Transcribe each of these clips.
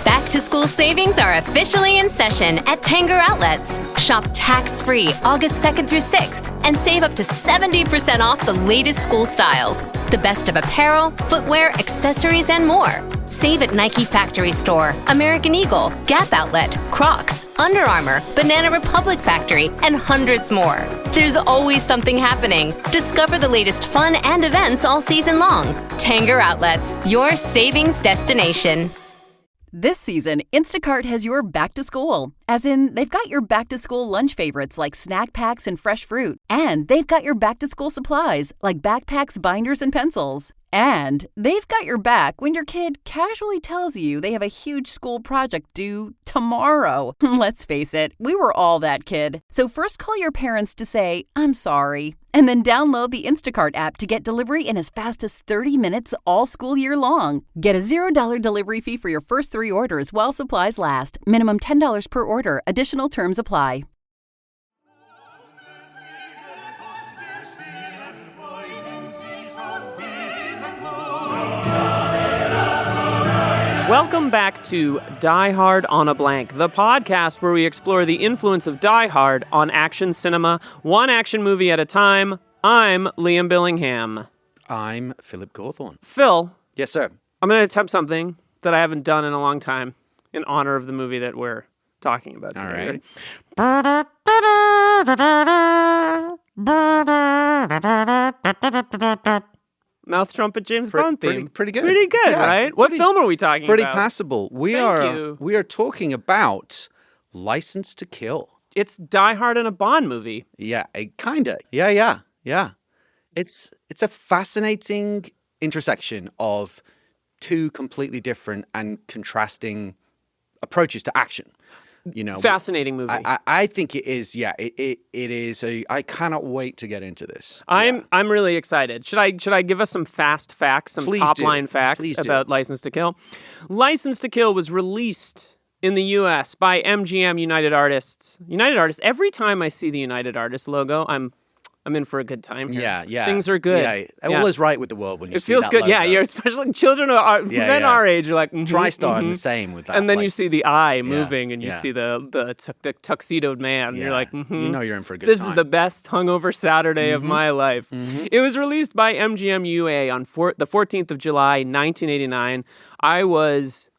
Back to school savings are officially in session at Tanger Outlets. Shop tax-free August 2nd through 6th and save up to 70% off the latest school styles. The best of apparel, footwear, accessories, and more. Save at Nike Factory Store, American Eagle, Gap Outlet, Crocs, Under Armour, Banana Republic Factory, and hundreds more. There's always something happening. Discover the latest fun and events all season long. Tanger Outlets, your savings destination. This season, Instacart has your back to school. As in, they've got your back to school lunch favorites like snack packs and fresh fruit. And they've got your back to school supplies like backpacks, binders, and pencils. And they've got your back when your kid casually tells you they have a huge school project due tomorrow. Let's face it, we were all that kid. So first call your parents to say, I'm sorry. And then download the Instacart app to get delivery in as fast as 30 minutes all school year long. Get a $0 delivery fee for your first 3 orders while supplies last. Minimum $10 per order. Additional terms apply. Welcome back to Die Hard on a Blank, the podcast where we explore the influence of Die Hard on action cinema, one action movie at a time. I'm Liam Billingham. I'm Philip Gawthorne. Phil. Yes, sir. I'm going to attempt something that I haven't done in a long time in honor of the movie that we're talking about today. All right. Mouth trumpet James Bond theme. Pretty good. Pretty good, yeah, right? What film are we talking pretty about? Pretty passable. We are talking about License to Kill. It's Die Hard in a Bond movie. Yeah, kinda. Yeah. It's a fascinating intersection of two completely different and contrasting approaches to action. You know, fascinating movie. I think it is. Yeah, it is. I cannot wait to get into this. I'm really excited. Should I give us some fast facts, some top line facts about License to Kill? License to Kill was released in the U.S. by MGM United Artists. United Artists. Every time I see the United Artists logo, I'm in for a good time here. Yeah. Things are good. Yeah. All is right with the world when you see feels that good. logo. Yeah, especially children men our age are like TriStar the same with that. And then you see the eye moving, and you see the tuxedoed man. Yeah. You're like, you know you're in for a good This time. is the best hungover Saturday of my life. It was released by MGM UA on the 14th of July, 1989. I was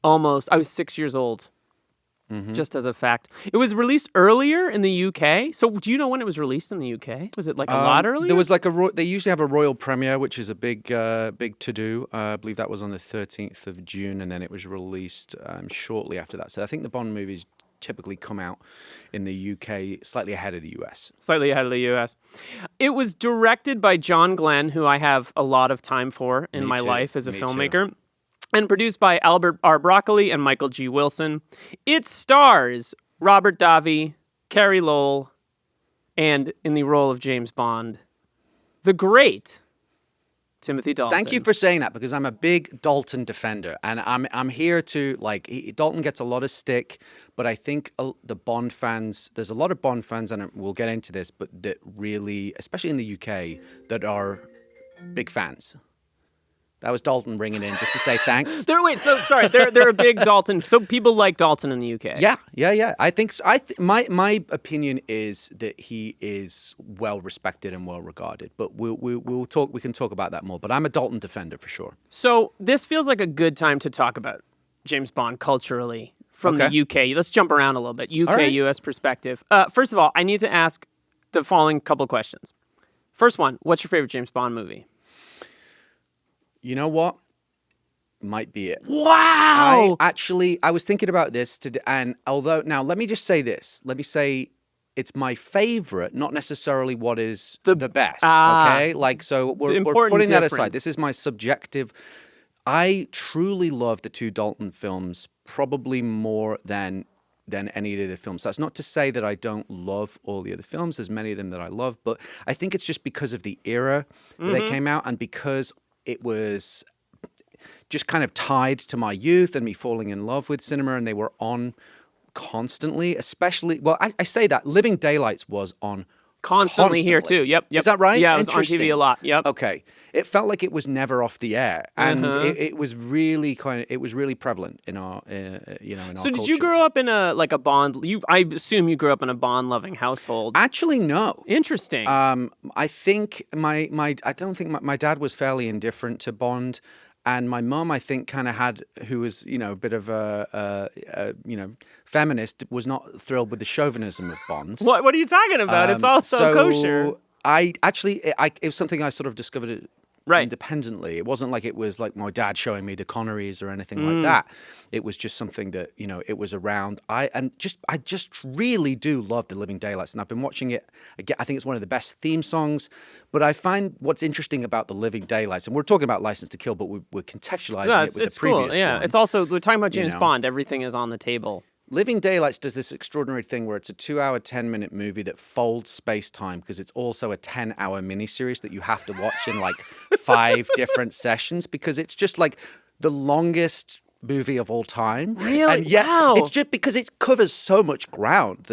6 years old. Just as a fact. It was released earlier in the UK. So do you know when it was released in the UK? Was it like a lot earlier? There was they usually have a royal premiere, which is a big to-do. I believe that was on the 13th of June, and then it was released shortly after that. So I think the Bond movies typically come out in the UK slightly ahead of the US. Slightly ahead of the US. It was directed by John Glenn, who I have a lot of time for in my life as a filmmaker. Too. And produced by Albert R. Broccoli and Michael G. Wilson. It stars Robert Davi, Carrie Lowell, and in the role of James Bond, the great Timothy Dalton. Thank you for saying that, because I'm a big Dalton defender, and I'm here to Dalton gets a lot of stick, but I think the Bond fans, there's a lot of Bond fans, and we'll get into this, but that really, especially in the UK, that are big fans. That was Dalton ringing in just to say thanks. They're a big Dalton. So people like Dalton in the UK. Yeah. I think so. My opinion is that he is well respected and well regarded. But we'll talk. We can talk about that more. But I'm a Dalton defender for sure. So this feels like a good time to talk about James Bond culturally from the UK. Let's jump around a little bit. UK, US perspective. First of all, I need to ask the following couple questions. First one, what's your favorite James Bond movie? You know what? Might be it. Wow! I was thinking about this today, and now let me just say this. Let me say it's my favorite, not necessarily what is the best. Okay? We're putting that aside. This is my subjective. I truly love the two Dalton films, probably more than any of the other films. That's not to say that I don't love all the other films. There's many of them that I love, but I think it's just because of the era that they came out, and because it was just kind of tied to my youth and me falling in love with cinema, and they were on constantly, especially, I say that Living Daylights was on Constantly here too. Yep. Is that right? Yeah, it was on TV a lot. Yep. Okay. It felt like it was never off the air, and it was really prevalent in our in our So did culture. you grow up in a Bond? I assume you grew up in a Bond-loving household. Actually, no. Interesting. I think I don't think my dad was fairly indifferent to Bond. And my mum, I think, who was, a bit of a feminist, was not thrilled with the chauvinism of Bond. What are you talking about? It's all so kosher. It was something I sort of discovered right. independently. It wasn't like it was like my dad showing me the Connerys or anything like that. It was just something that, it was around. I just really do love The Living Daylights, and I've been watching it again. I think it's one of the best theme songs. But I find what's interesting about The Living Daylights, and we're talking about License to Kill, but we're contextualizing it with the previous cool. Yeah, one. it's also, we're talking about James Bond. Everything is on the table. Living Daylights does this extraordinary thing where it's a 2-hour, 10-minute movie that folds space-time because it's also a 10-hour miniseries that you have to watch in like 5 different sessions, because it's just like the longest movie of all time. Really? And yet, wow. It's just because it covers so much ground.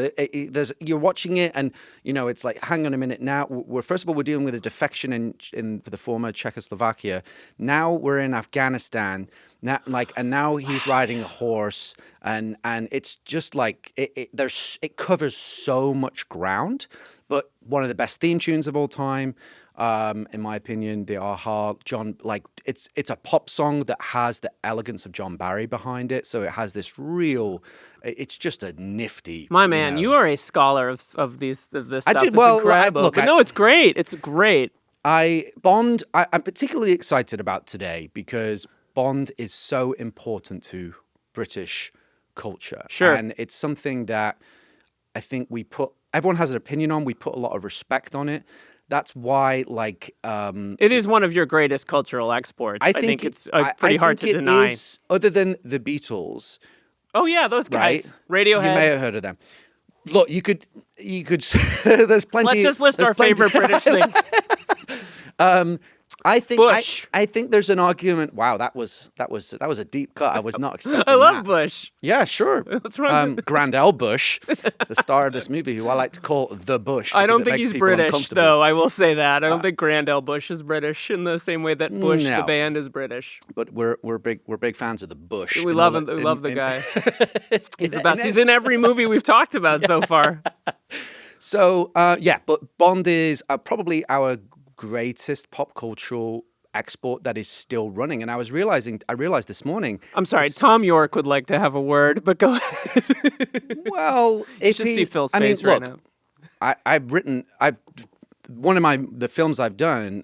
You're watching it and, it's like, hang on a minute now. First of all, we're dealing with a defection in the former Czechoslovakia. Now we're in Afghanistan. Now he's riding a horse, and it's just like it covers so much ground. But one of the best theme tunes of all time, in my opinion, the Aha it's a pop song that has the elegance of John Barry behind it. So it has this it's just a nifty. My man, you are a scholar of this stuff. It's incredible. It's great. It's great. I'm particularly excited about today because Bond is so important to British culture. Sure. And it's something that I think everyone has an opinion on. We put a lot of respect on it. That's why, it is one of your greatest cultural exports. I think it's pretty hard to deny. Other than the Beatles. Oh, yeah, those guys. Right? Radiohead. You may have heard of them. Look, you could. There's plenty. Let's just list our favorite British things. I think Bush. I think there's an argument. Wow, that was a deep cut. I was not expecting. I love Bush. Yeah, sure. What's wrong? Grand L. Bush, the star of this movie, who I like to call the Bush. I don't think he's British, though. I will say that I don't think Grand L. Bush is British in the same way that Bush, the band, is British. But we're big fans of the Bush. We love him. We love the guy. He's the best. He's in every movie we've talked about so far. So but Bond is probably our greatest pop cultural export that is still running. And I realized this morning. I'm sorry, Tom York would like to have a word, but go ahead. Well, if you should see Phil's face right now. One of the films I've done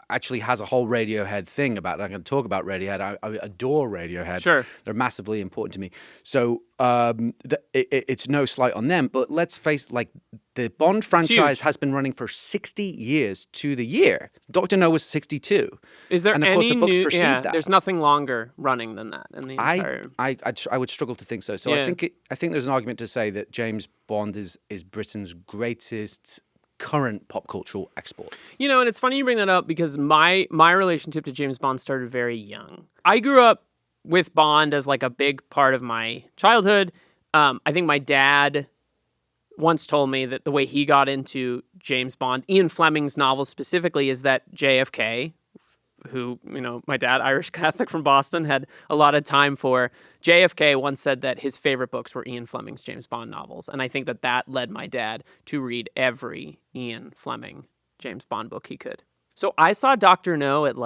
actually has a whole Radiohead thing about it. I'm going to talk about Radiohead. I adore Radiohead. Sure. They're massively important to me. So it's no slight on them, but let's face the Bond franchise has been running for 60 years to the year. Dr. No was 62. Is there and of course, the books precede that. There's nothing longer running than that in the entire... I would struggle to think so. So I think there's an argument to say that James Bond is Britain's greatest current pop cultural export. And it's funny you bring that up because my relationship to James Bond started very young. I grew up with Bond as a big part of my childhood. I think my dad once told me that the way he got into James Bond, Ian Fleming's novel specifically, is that JFK, who, my dad, Irish Catholic from Boston, had a lot of time for. JFK once said that his favorite books were Ian Fleming's James Bond novels. And I think that led my dad to read every Ian Fleming James Bond book he could. So I saw Dr. No at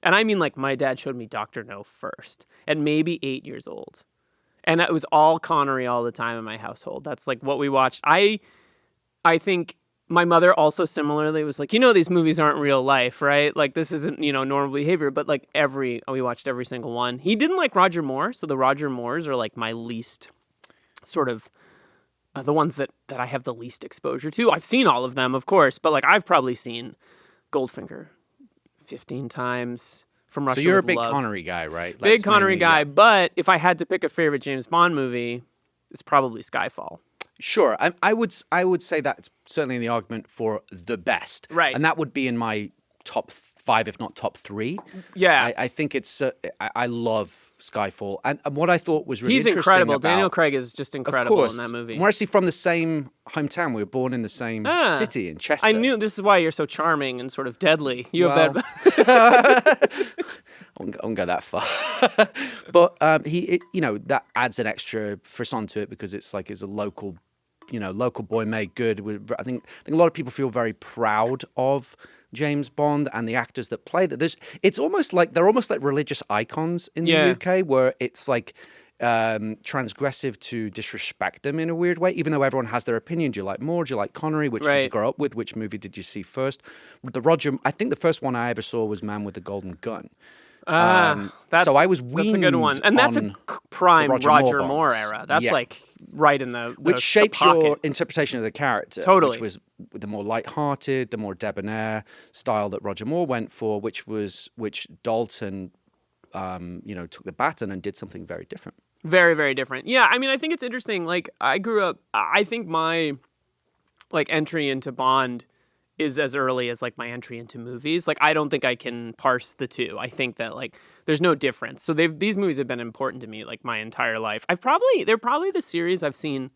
and I mean my dad showed me Dr. No first at maybe 8 years old. And it was all Connery all the time in my household. That's what we watched. I think my mother also similarly was these movies aren't real life, right? This isn't, normal behavior, but we watched every single one. He didn't like Roger Moore. So the Roger Moores are my least sort of the ones that I have the least exposure to. I've seen all of them, of course, but I've probably seen Goldfinger 15 times. From Russia so you're a with big Love. Connery guy, right? Big Connery guy, but if I had to pick a favorite James Bond movie, it's probably Skyfall. Sure, I would say that's certainly in the argument for the best, right? And that would be in my top 5, if not top 3. Yeah, I think it's. I love Skyfall. And what I thought was really interesting incredible. About, Daniel Craig is just incredible in that movie. We're actually from the same hometown. We were born in the same city in Chester. I knew this is why you're so charming and sort of deadly. You have that. I won't go that far. But that adds an extra frisson to it because it's a local boy made good. I think a lot of people feel very proud of James Bond and the actors that play that. It's almost like they're almost like religious icons in the UK, where it's like transgressive to disrespect them in a weird way, even though everyone has their opinion. Do you like Moore? Do you like Connery? Which did you grow up with? Which movie did you see first? I think the first one I ever saw was Man with the Golden Gun. So I was weaned. That's a good one, and that's a prime Roger Moore era. That's right in the which shapes your interpretation of the character. Totally, which was the more light-hearted, the more debonair style that Roger Moore went for, which Dalton, took the baton and did something very different. Very, very different. Yeah, I mean, I think it's interesting. Like, I grew up. I think my entry into Bond is as early as my entry into movies. I don't think I can parse the two. I think that there's no difference. So these movies have been important to me my entire life. They're probably the series I've seen.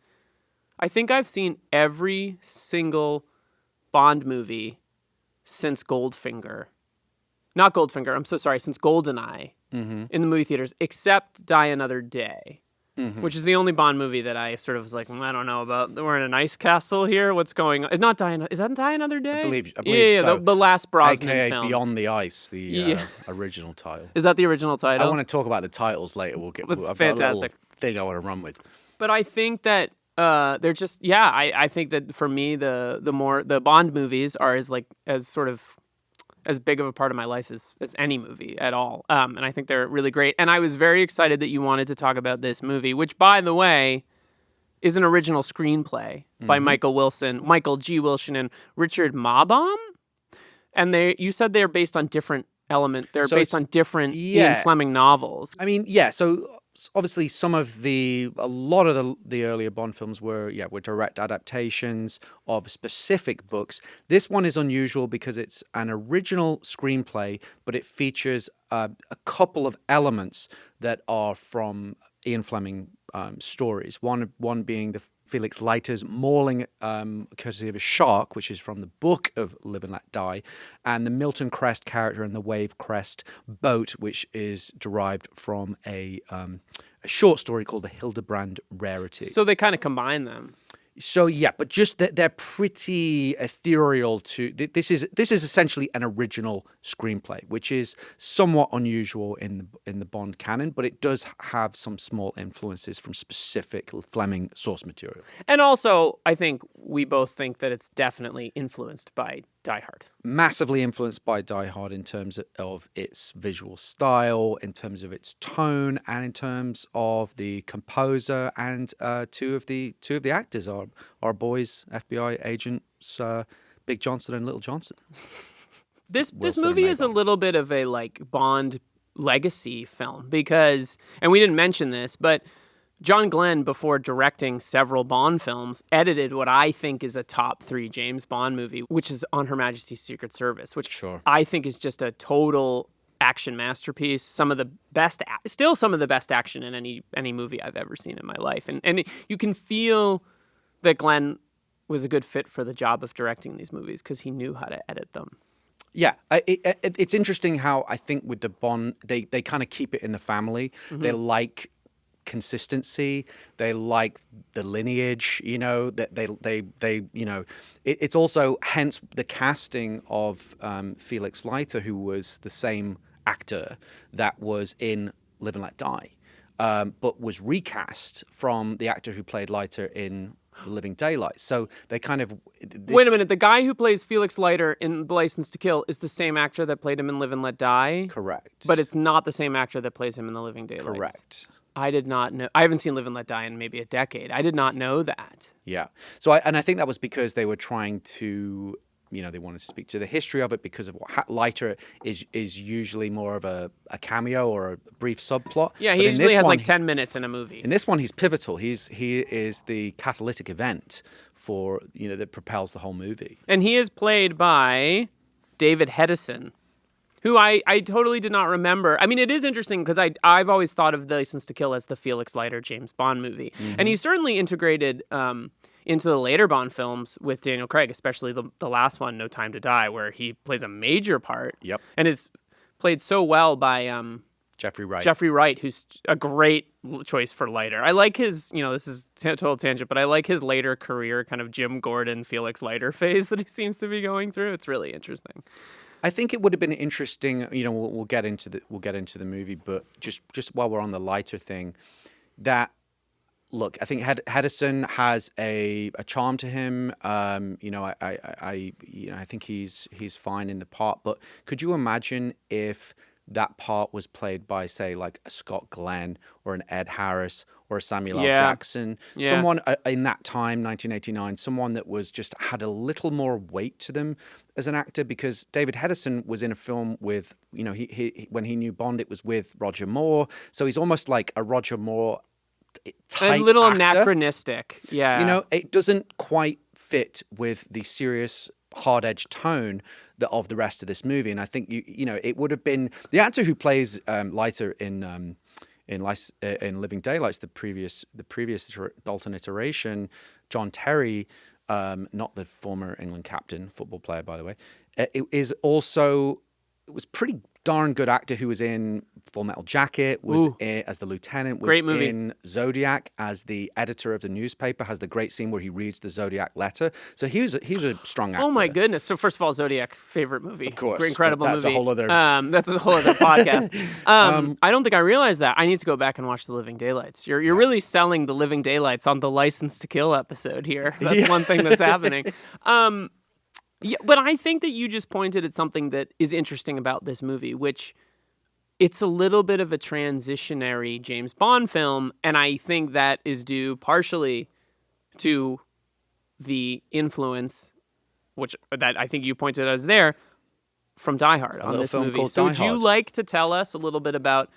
I think I've seen every single Bond movie since Goldfinger. Not Goldfinger, I'm so sorry, since GoldenEye in the movie theaters, except Die Another Day. Which is the only Bond movie that I sort of was like, I don't know about. We're in an ice castle here. What's going on? It's not Die. Is that Die Another Day? I believe so. The last Brosnan AKA film. Beyond the Ice, the original title. Is that the original title? I want to talk about the titles later. It's fantastic. Thing I want to run with. But I think that they're just I think that for me the Bond movies are as sort of as big of a part of my life as any movie at all. And I think they're really great. And I was very excited that you wanted to talk about this movie, which, by the way, is an original screenplay by Michael G. Wilson, and Richard Maubaum. And you said they're based on different elements. They're based on different Ian Fleming novels. I mean, so obviously a lot of the earlier Bond films were direct adaptations of specific books. This one is unusual because it's an original screenplay, but it features a couple of elements that are from Ian Fleming stories. One being the Felix Leiter's mauling courtesy of a shark, which is from the book of Live and Let Die, and the Milton Crest character and the Wave Crest boat, which is derived from a short story called The Hildebrand Rarity. So they kind of combine them. So but just that they're pretty ethereal. This is essentially an original screenplay, which is somewhat unusual in the Bond canon, but it does have some small influences from specific Fleming source material. And also, I think we both think that it's definitely influenced by Die Hard. Massively influenced by Die Hard in terms of its visual style, in terms of its tone, and in terms of the composer and two of the actors, our boys, FBI agents, Big Johnson and Little Johnson. This movie is a little bit of a Bond legacy film because, and we didn't mention this, but John Glenn, before directing several Bond films, edited what I think is a top 3 James Bond movie, which is On Her Majesty's Secret Service, which I think is just a total action masterpiece. Some of the best action in any movie I've ever seen in my life. And you can feel that Glenn was a good fit for the job of directing these movies because he knew how to edit them. Yeah, it's interesting how I think with the Bond, they kind of keep it in the family. They like consistency, they like the lineage, that they it's also hence the casting of Felix Leiter, who was the same actor that was in Live and Let Die, but was recast from the actor who played Leiter in Living Daylights. So they kind of wait a minute, the guy who plays Felix Leiter in The License to Kill is the same actor that played him in Live and Let Die? Correct. But it's not the same actor that plays him in The Living Daylights? Correct. I did not know. I haven't seen Live and Let Die in maybe a decade. I did not know that. Yeah. So I think that was because they were trying to, they wanted to speak to the history of it because of what Leiter is usually more of a cameo or a brief subplot. Yeah, he usually has 10 minutes in a movie. In this one, he's pivotal. He is the catalytic event for, that propels the whole movie. And he is played by David Hedison, who I totally did not remember. I mean, it is interesting because I've always thought of License to Kill as the Felix Leiter James Bond movie. Mm-hmm. And he's certainly integrated into the later Bond films with Daniel Craig, especially the last one, No Time to Die, where he plays a major part. Yep. And is played so well by Jeffrey Wright. Jeffrey Wright, who's a great choice for Leiter. I like his, this is total tangent, but I like his later career kind of Jim Gordon, Felix Leiter phase that he seems to be going through. It's really interesting. I think it would have been interesting. We'll get into the movie, but just while we're on the Leiter thing, that look, I think Hedison has a charm to him. I think he's fine in the part, but could you imagine if that part was played by, say, like a Scott Glenn or an Ed Harris or a Samuel L. Jackson, someone in that time, 1989, someone that was just had a little more weight to them as an actor, because David Hedison was in a film with, he when he knew Bond, it was with Roger Moore, so he's almost like a Roger Moore type a little actor. Anachronistic, yeah. It doesn't quite fit with the serious, hard-edged tone of the rest of this movie, and I think it would have been the actor who plays Leiter in Living Daylights, the previous Dalton iteration, John Terry, not the former England captain, football player by the way, it was pretty darn good actor who was in Full Metal Jacket, was as the lieutenant, was in Zodiac as the editor of the newspaper, has the great scene where he reads the Zodiac letter. So he was a strong actor. Oh my goodness. So first of all, Zodiac, favorite movie. Of course. Incredible that's movie. That's a whole other podcast. I don't think I realized that. I need to go back and watch The Living Daylights. You're really selling The Living Daylights on the License to Kill episode here. That's one thing that's happening. Yeah, but I think that you just pointed at something that is interesting about this movie, which it's a little bit of a transitionary James Bond film, and I think that is due partially to the influence, that I think you pointed out is there, from Die Hard on this movie. So would you like to tell us a little bit about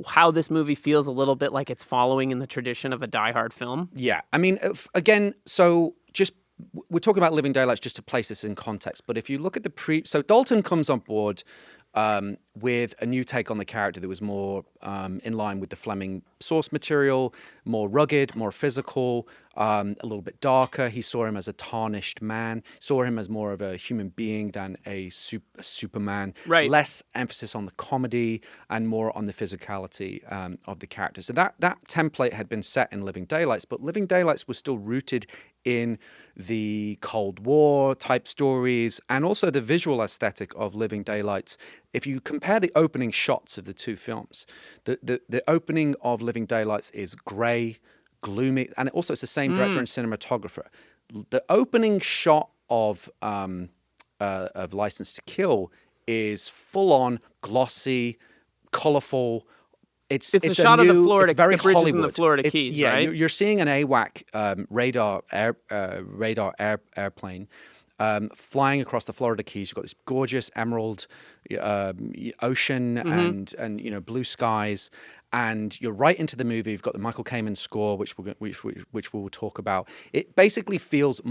how this movie feels a little bit like it's following in the tradition of a Die Hard film? Yeah, I mean, again, so just we're talking about Living Daylights just to place this in context, but if you look at so Dalton comes on board with a new take on the character that was more in line with the Fleming source material, more rugged, more physical, a little bit darker. He saw him as a tarnished man, saw him as more of a human being than a Superman. Right. Less emphasis on the comedy and more on the physicality of the character. So that template had been set in Living Daylights, but Living Daylights was still rooted in the Cold War type stories and also the visual aesthetic of Living Daylights. If you compare the opening shots of the two films, the opening of Living Daylights is grey, gloomy, and also it's the same director and cinematographer. The opening shot of License to Kill is full on, glossy, colourful. It's a shot of the Florida, the bridges Hollywood. in the Florida Keys, yeah, right? You're seeing an AWAC radar airplane flying across the Florida Keys. You've got this gorgeous emerald ocean and blue skies, and you're right into the movie. You've got the Michael Kamen score, which we will talk about. It basically feels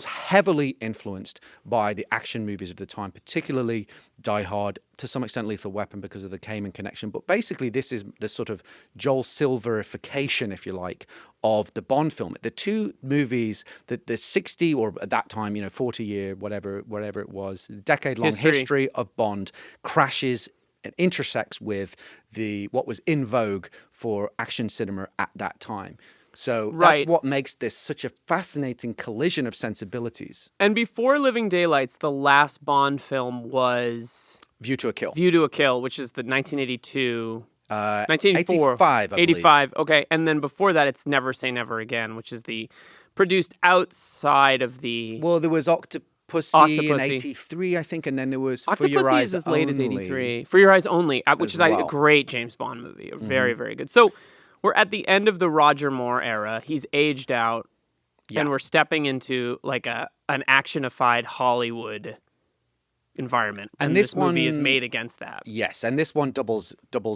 heavily influenced by the action movies of the time, particularly Die Hard, to some extent Lethal Weapon because of the Kamen connection. But basically, this is the sort of Joel Silverification, if you like, of the Bond film. The two movies, the 60 or at that time, 40-year, whatever it was, decade-long history of Bond crashes and intersects with what was in vogue for action cinema at that time. So that's what makes this such a fascinating collision of sensibilities. And before Living Daylights, the last Bond film was View to a Kill. View to a Kill, which is the 1982... 1984. 85, I believe. 85, okay. And then before that, it's Never Say Never Again, which is produced outside of the... Well, there was Octopussy in 83, I think, and then there was For Your Eyes is as late as 83. For Your Eyes Only, which is a great James Bond movie. Very, very good. So we're at the end of the Roger Moore era. He's aged out, and we're stepping into like an actionified Hollywood environment, and this movie is made against that. Yes, and this one doubles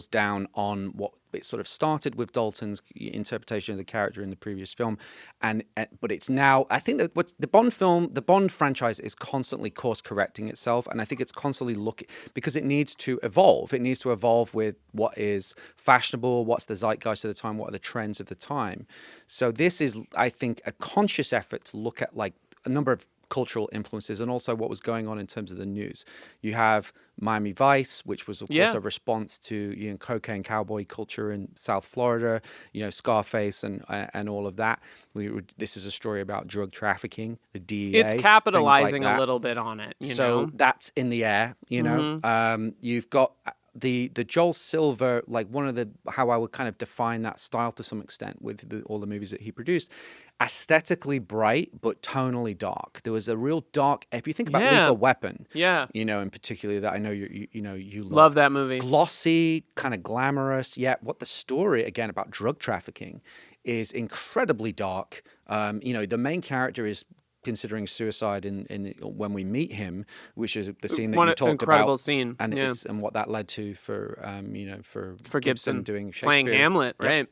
down on what it sort of started with Dalton's interpretation of the character in the previous film, but it's now, I think that what the Bond franchise is constantly course correcting itself, and I think it's constantly looking, because it needs to evolve. It needs to evolve with what is fashionable, what's the zeitgeist of the time, what are the trends of the time. So this is, I think, a conscious effort to look at like a number of cultural influences and also what was going on in terms of the news. You have Miami Vice, which was of course a response to cocaine cowboy culture in South Florida, Scarface and all of that. This is a story about drug trafficking, the DEA. It's capitalizing a little bit on it. So that's in the air. You've got the Joel Silver, like one of the, how I would kind of define that style to some extent with all the movies that he produced, aesthetically bright but tonally dark. There was a real dark, if you think about Lethal Weapon, in particular, that I know you love that movie. Glossy, kind of glamorous, yet what the story again about drug trafficking is incredibly dark. The main character is considering suicide in when we meet him, which is the scene that you talked about. Incredible scene, and and what that led to for Gibson doing Shakespeare, playing Hamlet, right?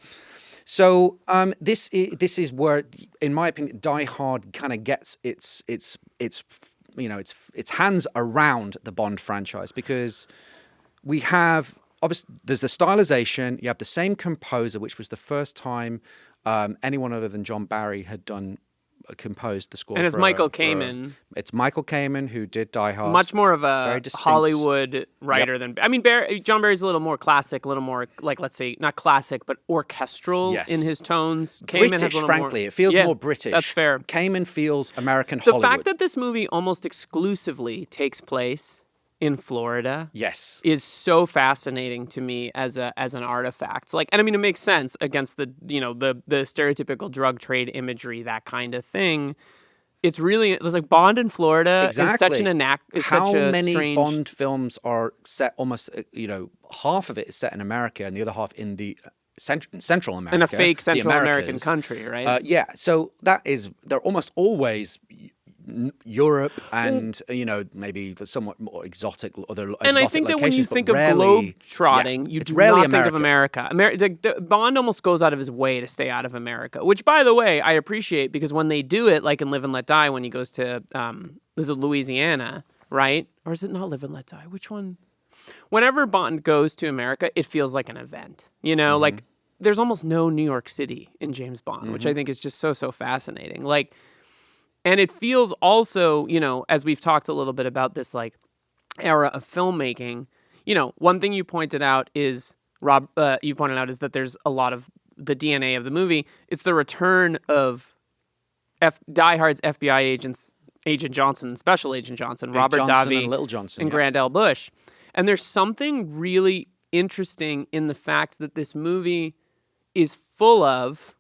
So this is where, in my opinion, Die Hard kind of gets its hands around the Bond franchise, because we have, obviously, there's the stylization. You have the same composer, which was the first time anyone other than John Barry had composed the score. And it's Michael Kamen. It's Michael Kamen who did Die Hard. Much more of a Hollywood writer than... I mean, John Barry's a little more classic, a little more, like, let's say, not classic, but orchestral in his tones. Kamen British, has a little frankly. It feels more British. That's fair. Kamen feels American Hollywood. The fact that this movie almost exclusively takes place in Florida, is so fascinating to me as an artifact. Like, and I mean, it makes sense against the stereotypical drug trade imagery, that kind of thing. It's like Bond in Florida is such an How many strange... Bond films are set almost, half of it is set in America and the other half in the Central America, in a fake Central American country, right? So they're almost always Europe and maybe somewhat more exotic other and I think that when you think of globe-trotting, you do not think of America. Bond almost goes out of his way to stay out of America, which, by the way, I appreciate, because when they do it, like in Live and Let Die, when he goes to this is Louisiana, right? Or is it not Live and Let Die? Which one? Whenever Bond goes to America, it feels like an event. Like there's almost no New York City in James Bond, which I think is just so fascinating. Like. And it feels also, as we've talked a little bit about this like era of filmmaking, one thing you pointed out is that there's a lot of the DNA of the movie. It's the return of Die Hard's FBI agents, Agent Johnson, Special Agent Johnson, Robert Davi, and Little Johnson, and Grandel Bush. And there's something really interesting in the fact that this movie is full of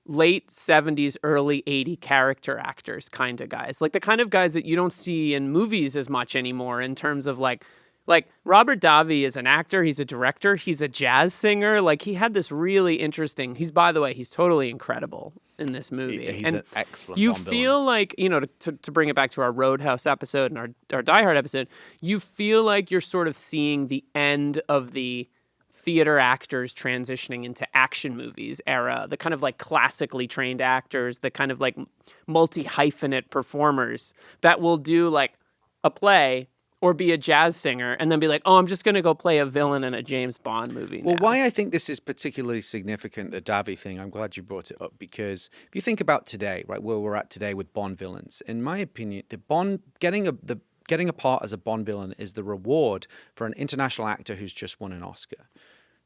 late 70s, early 80s character actors kind of guys. Like the kind of guys that you don't see in movies as much anymore, in terms of like Robert Davi is an actor, he's a director, he's a jazz singer. Like he had this really interesting, by the way, he's totally incredible in this movie. He's an excellent You Bond feel villain. like, to bring it back to our Roadhouse episode and our Die Hard episode, you feel like you're sort of seeing the end of the theater actors transitioning into action movies era, the kind of like classically trained actors, the kind of like multi-hyphenate performers that will do like a play or be a jazz singer and then be like, oh, I'm just going to go play a villain in a James Bond movie now. Well, why I think this is particularly significant, the Davi thing, I'm glad you brought it up, because if you think about today, right, where we're at today with Bond villains, in my opinion, getting a part as a Bond villain is the reward for an international actor who's just won an Oscar.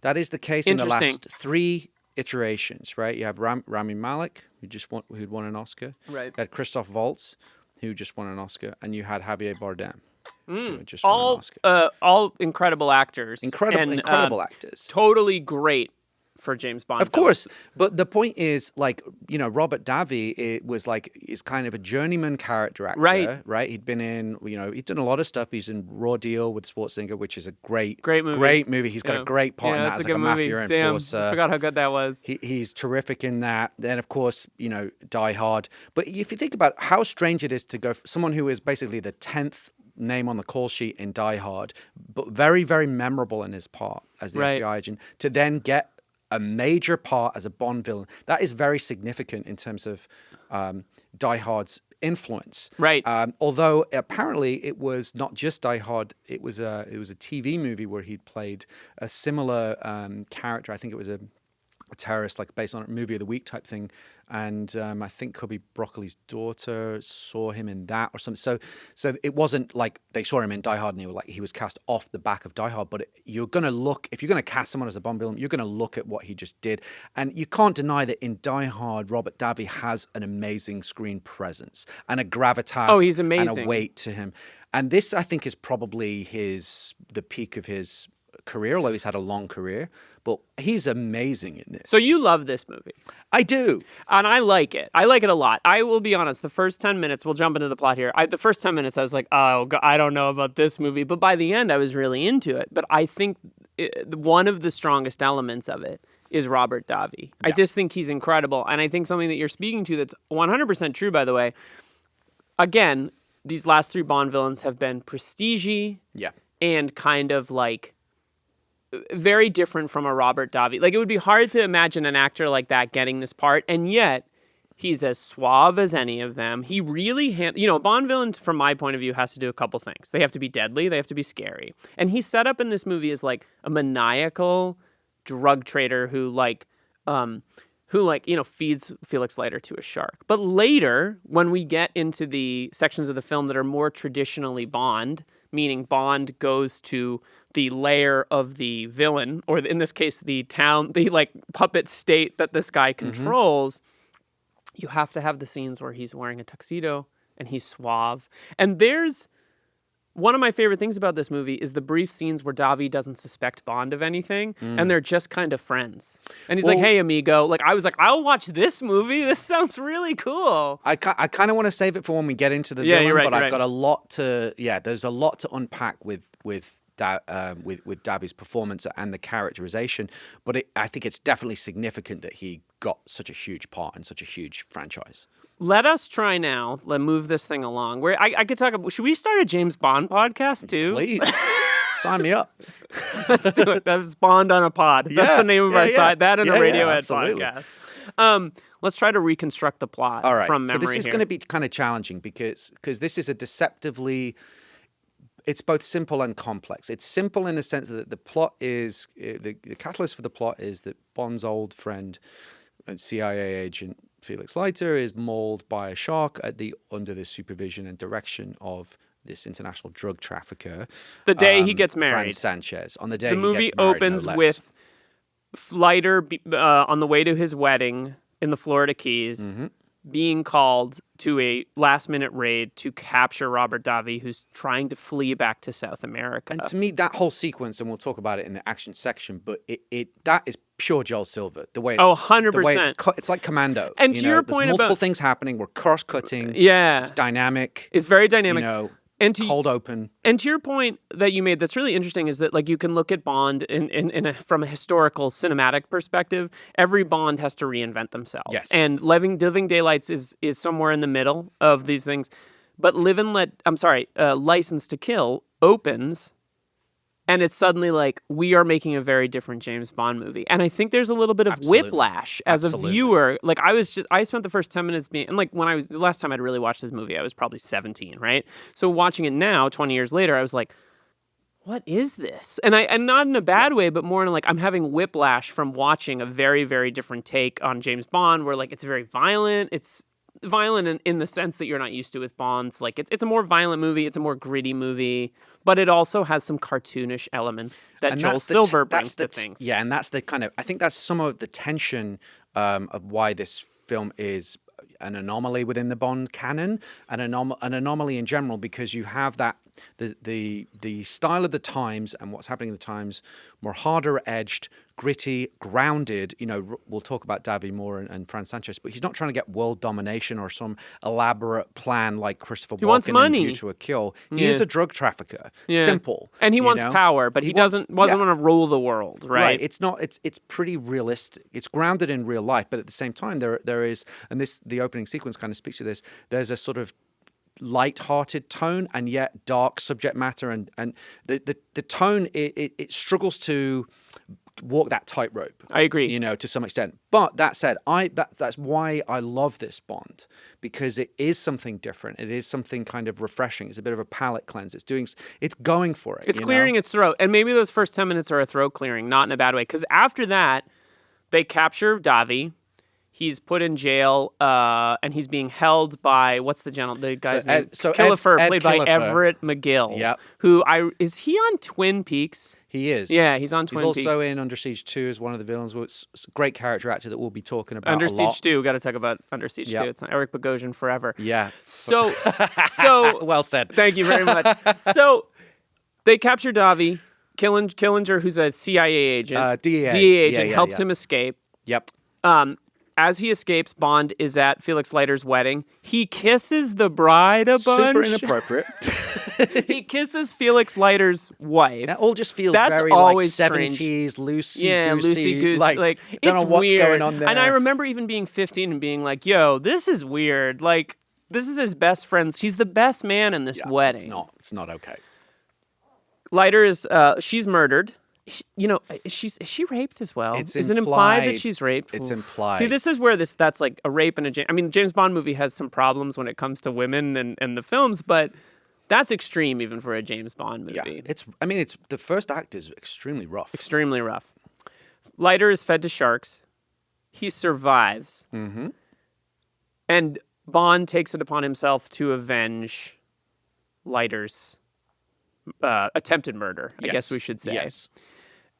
That is the case in the last 3 iterations, right? You have Rami Malek, who'd won an Oscar. Right. You had Christoph Waltz, who just won an Oscar, and you had Javier Bardem, who just won an Oscar. All incredible actors. Incredible actors. Totally great for James Bond. Of course, but the point is, like, Robert Davi is kind of a journeyman character actor, right? He'd been in, he'd done a lot of stuff. He's in Raw Deal with Schwarzenegger, which is a great movie. He's got a great part in that as like a mafia enforcer. I forgot how good that was. He's terrific in that. Then, of course, Die Hard. But if you think about how strange it is to go for someone who is basically the 10th name on the call sheet in Die Hard, but very, very memorable in his part as the FBI agent, to then get a major part as a Bond villain. That is very significant in terms of Die Hard's influence. Right. Although apparently it was not just Die Hard, it was a TV movie where he'd played a similar character. I think it was a terrorist, like based on a movie of the week type thing. And I think Cubby Broccoli's daughter saw him in that or something. So it wasn't like they saw him in Die Hard and he was cast off the back of Die Hard. But you're going to look, if you're going to cast someone as a Bond villain, you're going to look at what he just did. And you can't deny that in Die Hard, Robert Davi has an amazing screen presence and a gravitas. Oh, he's amazing. And a weight to him. And this, I think, is probably the peak of his career, although he's had a long career. But he's amazing in this. So you love this movie. I do. And I like it. I like it a lot. I will be honest, the first 10 minutes, we'll jump into the plot here. The first 10 minutes, I was like, oh, God, I don't know about this movie. But by the end, I was really into it. But I think one of the strongest elements of it is Robert Davi. Yeah. I just think he's incredible. And I think something that you're speaking to that's 100% true, by the way. Again, these last 3 Bond villains have been prestige-y and kind of like very different from a Robert Davi. Like, it would be hard to imagine an actor like that getting this part, and yet he's as suave as any of them. He really, Bond villain, from my point of view, has to do a couple things. They have to be deadly, they have to be scary. And he's set up in this movie as like a maniacal drug trader who feeds Felix Leiter to a shark. But later, when we get into the sections of the film that are more traditionally Bond, meaning Bond goes to the lair of the villain, or in this case, the town, the like puppet state that this guy controls, you have to have the scenes where he's wearing a tuxedo and he's suave. And there's one of my favorite things about this movie is the brief scenes where Davi doesn't suspect Bond of anything, and they're just kind of friends. And he's like, "Hey, amigo." Like, I was like, "I'll watch this movie. This sounds really cool." I kind of want to save it for when we get into the villain, but I've got a lot to. Yeah, there's a lot to unpack with Davi's performance and the characterization. But I think it's definitely significant that he got such a huge part in such a huge franchise. Let us try now. Let's move this thing along. Where I could talk about. Should we start a James Bond podcast too? Please. Sign me up. Let's do it. That's Bond on a Pod. That's the name of our site. That and a Radiohead podcast. Let's try to reconstruct the plot from memory. So this is going to be kind of challenging because this is a deceptively. It's both simple and complex. It's simple in the sense that the plot is the catalyst for the plot is that Bond's old friend and CIA agent Felix Leiter is mauled by a shark under the supervision and direction of this international drug trafficker. The day he gets married. Franz Sanchez. On the day the movie opens with Leiter on the way to his wedding in the Florida Keys, being called to a last-minute raid to capture Robert Davi, who's trying to flee back to South America. And to me, that whole sequence, and we'll talk about it in the action section, but that is pure Joel Silver. The way it's, 100%. The way it's like Commando. And to your point there's multiple about things happening. We're cross-cutting. Yeah. It's dynamic. It's very dynamic. And cold open. And to your point that you made that's really interesting is that, like, you can look at Bond from a historical cinematic perspective. Every Bond has to reinvent themselves. Yes. And Living Daylights is somewhere in the middle of these things. But License to Kill opens, and it's suddenly like, we are making a very different James Bond movie. And I think there's a little bit of whiplash as a viewer. Like, I spent the first 10 minutes the last time I'd really watched this movie, I was probably 17, right? So watching it now, 20 years later, I was like, what is this? And not in a bad way, but more in like, I'm having whiplash from watching a very, very different take on James Bond, where like, it's very violent. It's violent in the sense that you're not used to with Bonds. Like, it's a more violent movie. It's a more gritty movie. But it also has some cartoonish elements that Joel Silver brings to things. Yeah, and that's the kind of, I think that's some of the tension of why this film is an anomaly within the Bond canon, an anomaly in general, because you have that the style of the times and what's happening in the times, more harder edged, gritty, grounded. We'll talk about Davi more and Franz Sanchez, but he's not trying to get world domination or some elaborate plan like Christopher Walken in View to a Kill. He is a drug trafficker. Simple. And he wants power, but he doesn't want to rule the world, right? It's pretty realistic. It's grounded in real life, but at the same time there is, and the opening sequence kind of speaks to this, there's a sort of light-hearted tone and yet dark subject matter, and the tone it struggles to walk that tightrope. I agree. To some extent. But that said, that's why I love this Bond, because it is something different. It is something kind of refreshing. It's a bit of a palate cleanse. It's going for it. It's clearing its throat. And maybe those first 10 minutes are a throat clearing, not in a bad way. Because after that, they capture Davi. He's put in jail, and he's being held by the guy's name? Killefer, played by Everett McGill. Yep. Is he on Twin Peaks? He is. Yeah, he's on Twin Peaks. He's also in Under Siege 2 as one of the villains. It's a great character actor that we'll be talking about Under a lot. Siege 2, got to talk about Under Siege 2. It's not Eric Bogosian forever. Yeah. So well said. Thank you very much. So they capture Davi. Killinger, who's a CIA agent, DEA agent, helps him escape. Yep. As he escapes, Bond is at Felix Leiter's wedding. He kisses the bride a bunch. Super inappropriate. He kisses Felix Leiter's wife. That all just feels That's very always like 70s, loosey-goosey. Like it's don't know what's weird. going on there. And I remember even being 15 and being like, yo, this is weird. Like, this is his best friend. He's the best man in this wedding. It's not okay. Leiter is, she's murdered. Is she raped as well? Is it implied that she's raped? It's implied. See, this is where that's like a rape and James Bond movie has some problems when it comes to women and the films, but that's extreme even for a James Bond movie. Yeah, it's the first act is extremely rough. Extremely rough. Leiter is fed to sharks. He survives. Mm-hmm. And Bond takes it upon himself to avenge Leiter's attempted murder, I guess we should say. Yes.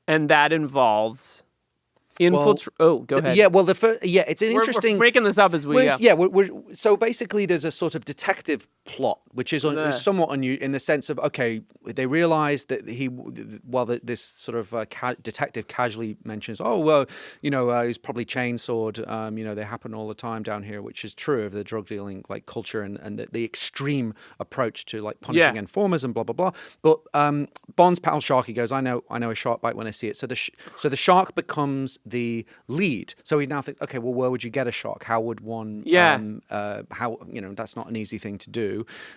And that involves infiltration. Go ahead. Yeah, well, it's an interesting. We're breaking this up as we go. Yeah, so basically there's a sort of detective plot, which is somewhat unusual in the sense of, okay, they realize that this sort of detective casually mentions, he's probably chainsawed. They happen all the time down here, which is true of the drug dealing like culture and the extreme approach to like punishing informers and blah blah blah. But Bond's pal Sharky goes, I know a shark bite when I see it. So the shark becomes the lead. So we now think, okay, well, where would you get a shark? How would one? That's not an easy thing to do.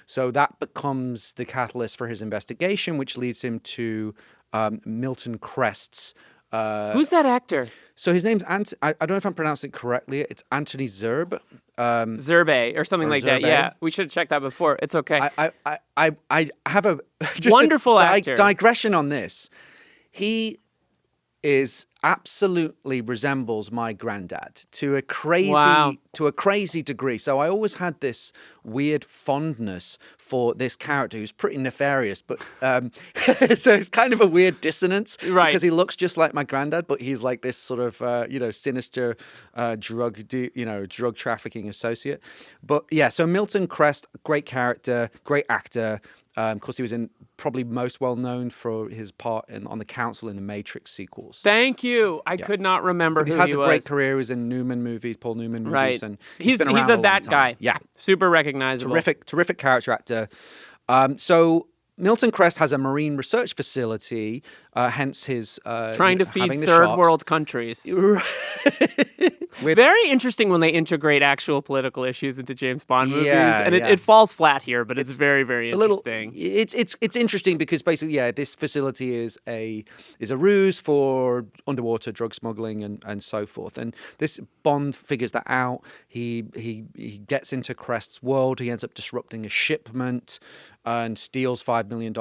So that becomes the catalyst for his investigation, which leads him to Milton Crest's. Who's that actor? So his name's I don't know if I'm pronouncing it correctly. It's Anthony Zerbe. Zerbe or something like that. Yeah, we should have checked that before. It's okay. I have a wonderful actor. Digression on this. He absolutely resembles my granddad to a crazy degree. So I always had this weird fondness for this character who's pretty nefarious, but so it's kind of a weird dissonance, right? Because he looks just like my granddad, but he's like this sort of sinister drug trafficking associate. But yeah, so Milton Crest, great character, great actor. Of course, he was probably most well known for his part on the council in the Matrix sequels. Thank you. I could not remember who he was. He has a great career. He was in Paul Newman movies. Right. And he's been around that guy. Yeah. Super recognizable. Terrific character actor. So Milton Crest has a marine research facility, hence his trying to feed third world countries. Very interesting when they integrate actual political issues into James Bond movies, and it falls flat here, but it's very, very interesting. It's interesting because basically, this facility is a ruse for underwater drug smuggling and so forth. And this Bond figures that out. He gets into Crest's world. He ends up disrupting a shipment and steals $5 million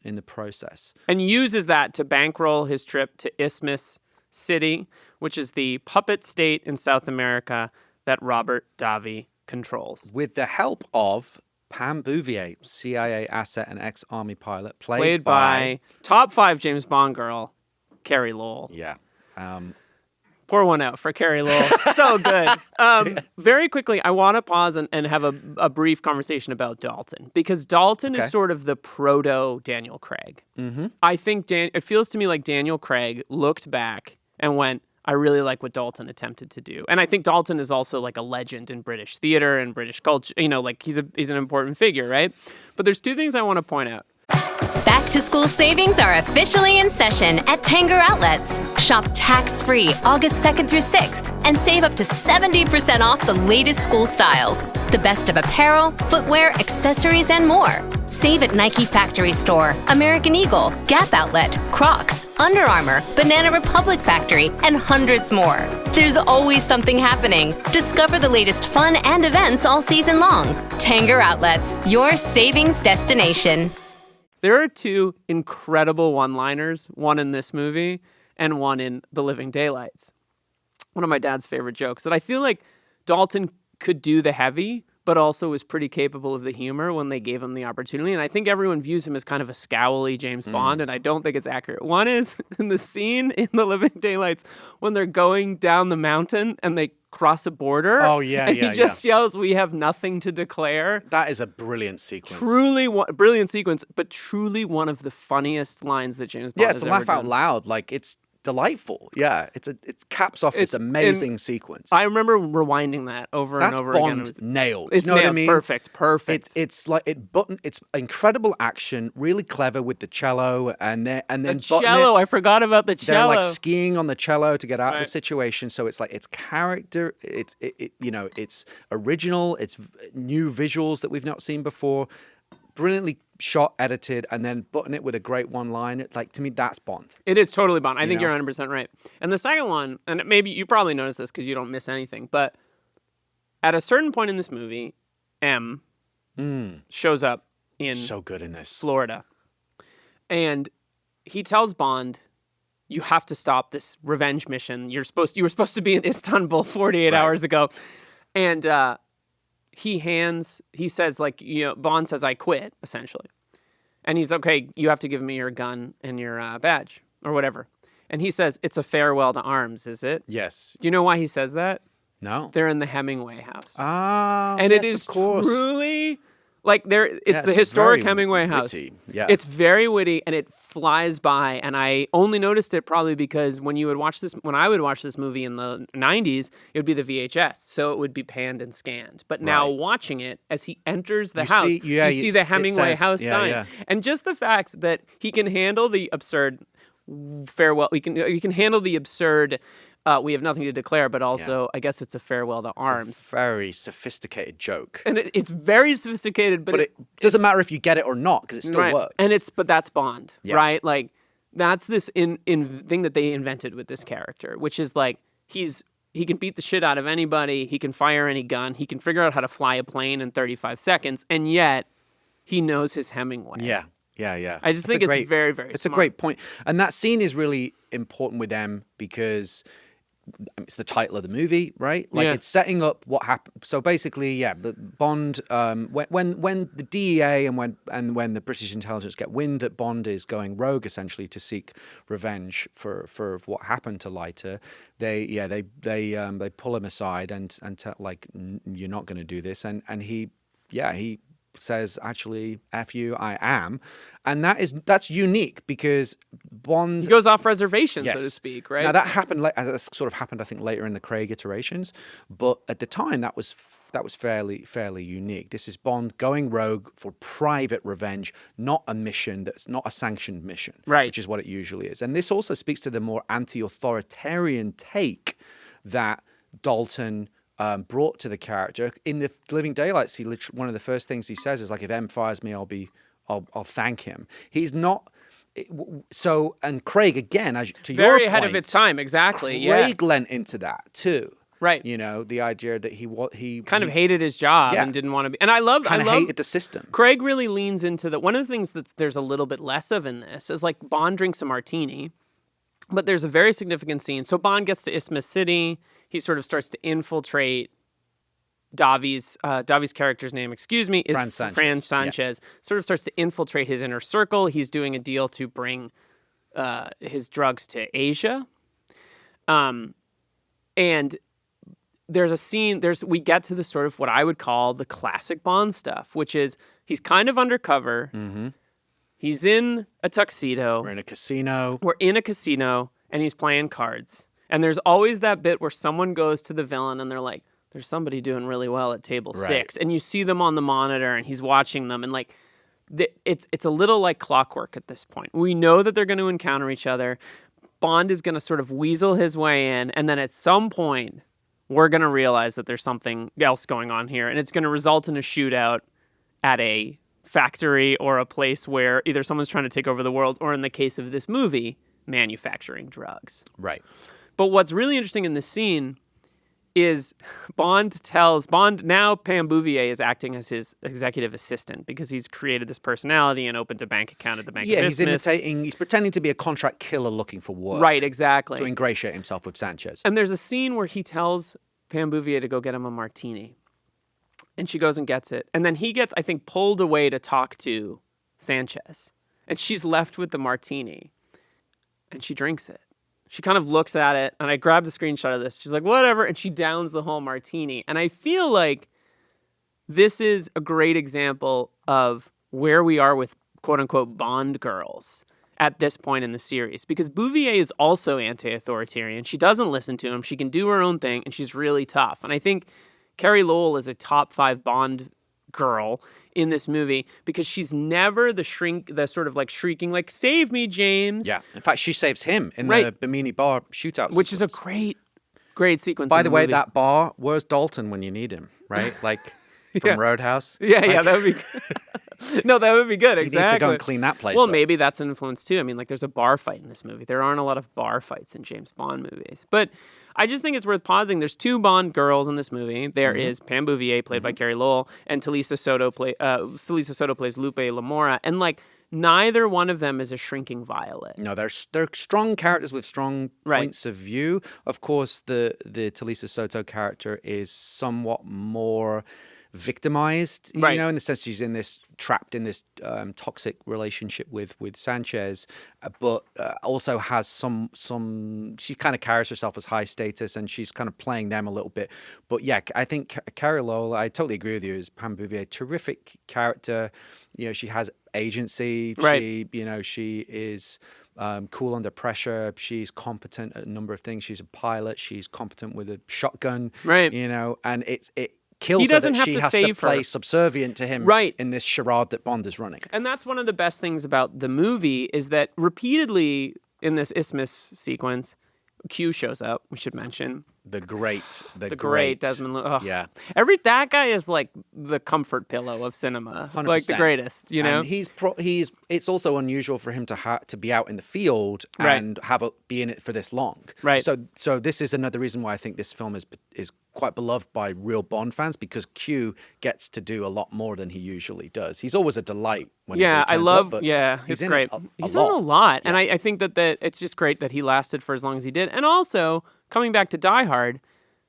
in the process, and uses that to bankroll his trip to Isthmus City, which is the puppet state in South America that Robert Davi controls. With the help of Pam Bouvier, CIA asset and ex-army pilot, played by top 5 James Bond girl, Carrie Lowell. Yeah. Pour one out for Carrie Lowell. So good. Very quickly, I want to pause and have a brief conversation about Dalton, because Dalton is sort of the proto Daniel Craig. Mm-hmm. I think it feels to me like Daniel Craig looked back and went, I really like what Dalton attempted to do. And I think Dalton is also like a legend in British theater and British culture. He's an important figure, right? But there's 2 things I want to point out. Back to school savings are officially in session at Tanger Outlets. Shop tax-free August 2nd through 6th and save up to 70% off the latest school styles. The best of apparel, footwear, accessories, and more. Save at Nike Factory Store, American Eagle, Gap Outlet, Crocs, Under Armour, Banana Republic Factory, and hundreds more. There's always something happening. Discover the latest fun and events all season long. Tanger Outlets, your savings destination. There are two incredible one-liners, one in this movie and one in The Living Daylights. One of my dad's favorite jokes that I feel like Dalton could do the heavy, but also was pretty capable of the humor when they gave him the opportunity. And I think everyone views him as kind of a scowly James Bond, and I don't think it's accurate. One is in the scene in The Living Daylights when they're going down the mountain and they cross a border. Oh, yeah, and he just yells, "We have nothing to declare." That is a brilliant sequence. Brilliant sequence, but truly one of the funniest lines that James Bond has ever done. Yeah, it's a laugh out loud. Like, it's delightful. Yeah, it caps off this amazing sequence. I remember rewinding that over and over again. That's Bond nailed. It's nailed. What I mean? Perfect. It's like it's incredible action, really clever with the cello, and then the cello. I forgot about the cello. They're like skiing on the cello to get out of the situation. So it's like it's character. It's original. It's new visuals that we've not seen before. Brilliantly shot, edited, and then button it with a great one-line. Like, to me, that's Bond. It is totally Bond. I think you're 100% right. And the second one, and maybe you probably noticed this because you don't miss anything, but at a certain point in this movie, M shows up in so good in this Florida, and he tells Bond, "You have to stop this revenge mission. You were supposed to be in Istanbul 48 hours ago," and he says, like, Bond says, "I quit," essentially. And he's, "Okay, you have to give me your gun and your badge," or whatever. And he says, "It's a farewell to arms, is it?" Yes. You know why he says that? No. They're in the Hemingway house. Ah, and yes, it is of course. Truly... Like it's the historic Hemingway house. Yeah. It's very witty and it flies by. And I only noticed it probably because when I would watch this movie in the 90s, it would be the VHS. So it would be panned and scanned. But now watching it, as he enters the house, you see the Hemingway house sign. Yeah. And just the fact that he can handle the absurd farewell, he can handle the absurd we have nothing to declare, but also, I guess it's a farewell to arms. It's a very sophisticated joke. And it's very sophisticated, but it doesn't matter if you get it or not, because it still works. And but that's Bond, right? Like, that's this thing that they invented with this character, which is like, he can beat the shit out of anybody, he can fire any gun, he can figure out how to fly a plane in 35 seconds, and yet he knows his Hemingway. Yeah. I just think it's very, very It's smart. a great point. And that scene is really important with them because it's the title of the movie, right? Like it's setting up what happened. So basically, Bond. When the DEA and when the British intelligence get wind that Bond is going rogue, essentially to seek revenge for what happened to Leiter, they pull him aside and tell, like, "You're not going to do this," and he says, "Actually, F you, I am." And that's unique because Bond... He goes off reservation, so to speak, right? Now, that happened, I think, later in the Craig iterations. But at the time, that was fairly unique. This is Bond going rogue for private revenge, not a mission that's not a sanctioned mission, right? Which is what it usually is. And this also speaks to the more anti-authoritarian take that Dalton brought to the character. In The Living Daylights, one of the first things he says is, like, "If M fires me, I'll thank him." He's not so. And Craig, again, to your very ahead point, of its time, exactly. Craig lent into that too, right? The idea that he kind of hated his job and didn't want to be. And I love hated the system. Craig really leans into that. One of the things there's a little bit less of in this is, like, Bond drinks a martini, but there's a very significant scene. So Bond gets to Isthmus City. He sort of starts to infiltrate Davi's character's name, is Fran Sanchez. Sort of starts to infiltrate his inner circle. He's doing a deal to bring his drugs to Asia. And there's a scene, we get to the sort of what I would call the classic Bond stuff, which is he's kind of undercover. Mm-hmm. He's in a tuxedo. We're in a casino, and he's playing cards. And there's always that bit where someone goes to the villain and they're like, "There's somebody doing really well at table 6." And you see them on the monitor and he's watching them. And, like, it's a little like clockwork at this point. We know that they're going to encounter each other. Bond is going to sort of weasel his way in, and then at some point, we're going to realize that there's something else going on here, and it's going to result in a shootout at a factory or a place where either someone's trying to take over the world, or in the case of this movie, manufacturing drugs. Right. But what's really interesting in this scene is Bond, now Pam Bouvier is acting as his executive assistant because he's created this personality and opened a bank account at the Bank of Isthmus. He's pretending to be a contract killer looking for work. Right, exactly. To ingratiate himself with Sanchez. And there's a scene where he tells Pam Bouvier to go get him a martini. And she goes and gets it. And then he gets, I think, pulled away to talk to Sanchez. And she's left with the martini. And she drinks it. She kind of looks at it, and I grabbed a screenshot of this. She's like, whatever, and she downs the whole martini. And I feel like this is a great example of where we are with quote-unquote Bond girls at this point in the series. Because Bouvier is also anti-authoritarian. She doesn't listen to him. She can do her own thing, and she's really tough. And I think Carey Lowell is a top 5 Bond girl in this movie because she's never the sort of like shrieking, like, save me, James. Yeah. In fact, she saves him in the Bimini bar shootout Which is a great sequence. By the way, movie. that bar, where's Dalton when you need him, right? Like from Roadhouse. Yeah, that would be good. No, that would be good, exactly. He needs to go and clean that place Well, up. maybe that's an influence too. I mean, like, there's a bar fight in this movie. There aren't a lot of bar fights in James Bond movies. But I just think it's worth pausing. There's 2 Bond girls in this movie. There is Pam Bouvier, played by Carey Lowell, and Talisa Soto plays Lupe Lamora. And, like, neither one of them is a shrinking violet. No, they're strong characters with strong points of view. Of course, the Talisa Soto character is somewhat more victimized, you know, in the sense she's trapped in this toxic relationship with Sanchez, but also has some she kind of carries herself as high status, and she's kind of playing them a little bit. But yeah, I think Carey Lowell, I totally agree with you, is Pam Bouvier, terrific character. You know, she has agency. Right. She is cool under pressure. She's competent at a number of things. She's a pilot. She's competent with a shotgun. Right. You know, and it kills her that she has to play subservient to him in this charade that Bond is running. And that's one of the best things about the movie is that repeatedly in this Isthmus sequence, Q shows up, we should mention. The great Desmond Llewellyn. Yeah. That guy is like the comfort pillow of cinema. 100%. Like the greatest, you know? And it's also unusual for him to be out in the field and be in it for this long. Right. So this is another reason why I think this film is quite beloved by real Bond fans, because Q gets to do a lot more than he usually does. He's always a delight when he turns up, but it's great. He's in a lot. And I think that it's just great that he lasted for as long as he did. And also, coming back to Die Hard,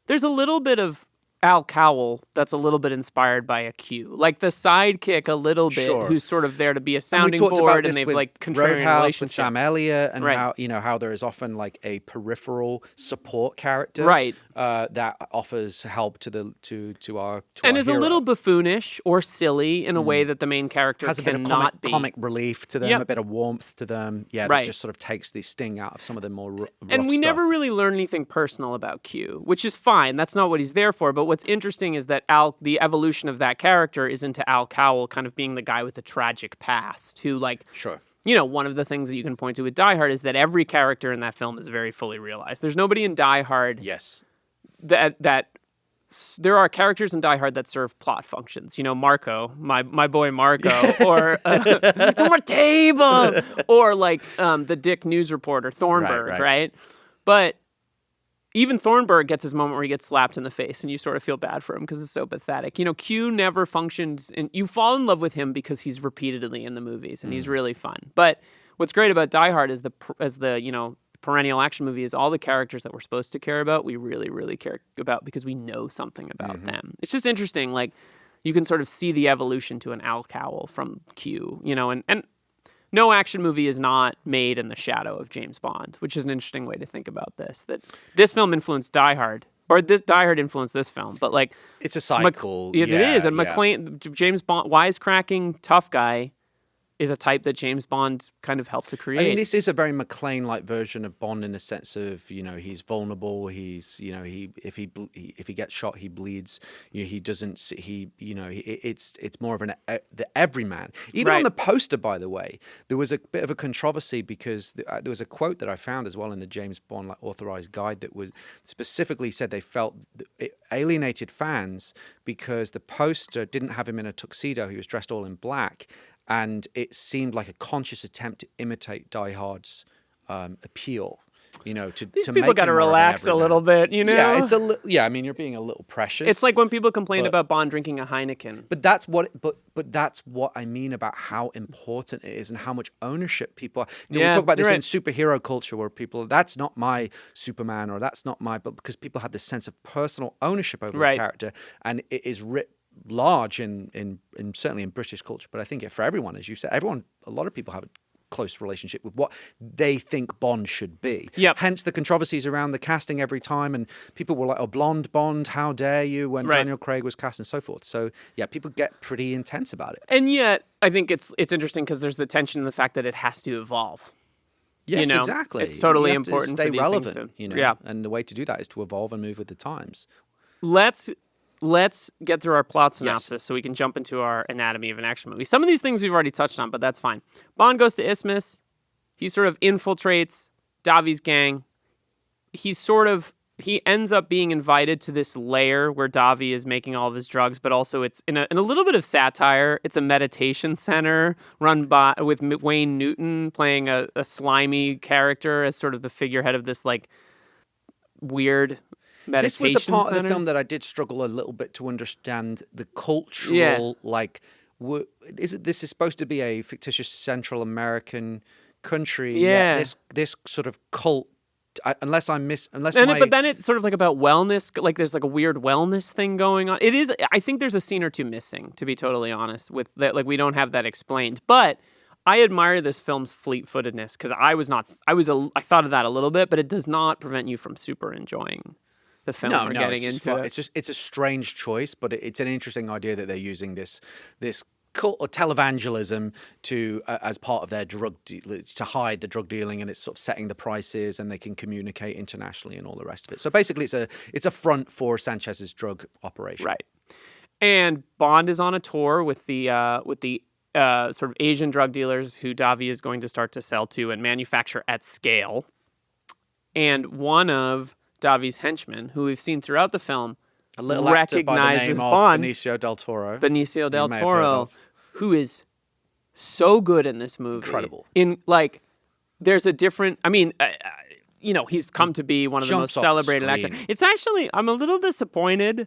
there's a little bit of Al Cowell that's a little bit inspired by a Q, like the sidekick a little bit, who's sort of there to be a sounding board, and they've like contrarian relationship with Sam Elliott, and how there is often like a peripheral support character, that offers help to our and is hero. A little buffoonish or silly in a way that the main character has a bit of comic relief to them, a bit of warmth to them. Yeah, that just sort of takes the sting out of some of the more rough and we stuff. never really learn anything personal about Q, which is fine. That's not what he's there for. But what's interesting is that the evolution of that character is into Al Cowell kind of being the guy with a tragic past who, like, one of the things that you can point to with Die Hard is that every character in that film is very fully realized. There's nobody in Die Hard that there are characters in Die Hard that serve plot functions. You know, Marco, my boy Marco, or my table, or like the dick news reporter Thornburg, right? But even Thornburg gets his moment where he gets slapped in the face, and you sort of feel bad for him because it's so pathetic. You know, Q never functions, and you fall in love with him because he's repeatedly in the movies, and he's really fun. But what's great about Die Hard is the perennial action movie is all the characters that we're supposed to care about, we really, really care about because we know something about them. It's just interesting. Like, you can sort of see the evolution to an Al Cowell from Q, and no action movie is not made in the shadow of James Bond, which is an interesting way to think about this. That this film influenced Die Hard, or this Die Hard influenced this film, but like it's a cycle. It is, and McClane, James Bond, wisecracking tough guy, is a type that James Bond kind of helped to create. I mean, this is a very McClane-like version of Bond in the sense of, he's vulnerable. He's, if he gets shot, he bleeds. He doesn't. It's more of the everyman. Even on the poster, by the way, there was a bit of a controversy because there was a quote that I found as well in the James Bond authorized guide that was specifically said they felt it alienated fans because the poster didn't have him in a tuxedo. He was dressed all in black. And it seemed like a conscious attempt to imitate Die Hard's appeal, These people got to relax a little bit, Yeah, I mean, you're being a little precious. It's like when people complain about Bond drinking a Heineken. But that's what I mean about how important it is and how much ownership people are. We talk about this in superhero culture where people, that's not my Superman or that's not but because people have this sense of personal ownership over the character, and it is large in certainly in British culture, but I think for everyone, as you said, a lot of people have a close relationship with what they think Bond should be. Yep. Hence the controversies around the casting every time, and people were like, "Oh, blonde Bond, how dare you?" when Daniel Craig was cast and so forth. So yeah, people get pretty intense about it. And yet, I think it's interesting because there's the tension in the fact that it has to evolve. Yes, exactly. It's totally you have important to stay for these relevant. things to, and the way to do that is to evolve and move with the times. Let's get through our plot synopsis so we can jump into our anatomy of an action movie. Some of these things we've already touched on, but that's fine. Bond goes to Isthmus. He sort of infiltrates Davi's gang. He ends up being invited to this lair where Davi is making all of his drugs, but also it's in a little bit of satire. It's a meditation center run with Wayne Newton playing a slimy character as sort of the figurehead of this like weird meditation This was a part center. of the film that I did struggle a little bit to understand the cultural, this is supposed to be a fictitious Central American country. Yeah. This sort of cult, but then it's sort of like about wellness, like there's like a weird wellness thing going on. It is, I think there's a scene or two missing, to be totally honest, with that, like we don't have that explained. But I admire this film's fleet-footedness because I thought of that a little bit, but it does not prevent you from super enjoying the film or getting into it. It's a strange choice, but it's an interesting idea that they're using this cult or televangelism to as part of their to hide the drug dealing, and it's sort of setting the prices, and they can communicate internationally and all the rest of it. So basically, it's a front for Sanchez's drug operation. Right. And Bond is on a tour with the sort of Asian drug dealers who Davi is going to start to sell to and manufacture at scale. And one of Davi's henchmen, who we've seen throughout the film, a little actor by the name Bond, of Benicio del Toro. Benicio del Toro, who is so good in this movie. Incredible. There's a different, he's come to be one of the most celebrated actors. It's actually, I'm a little disappointed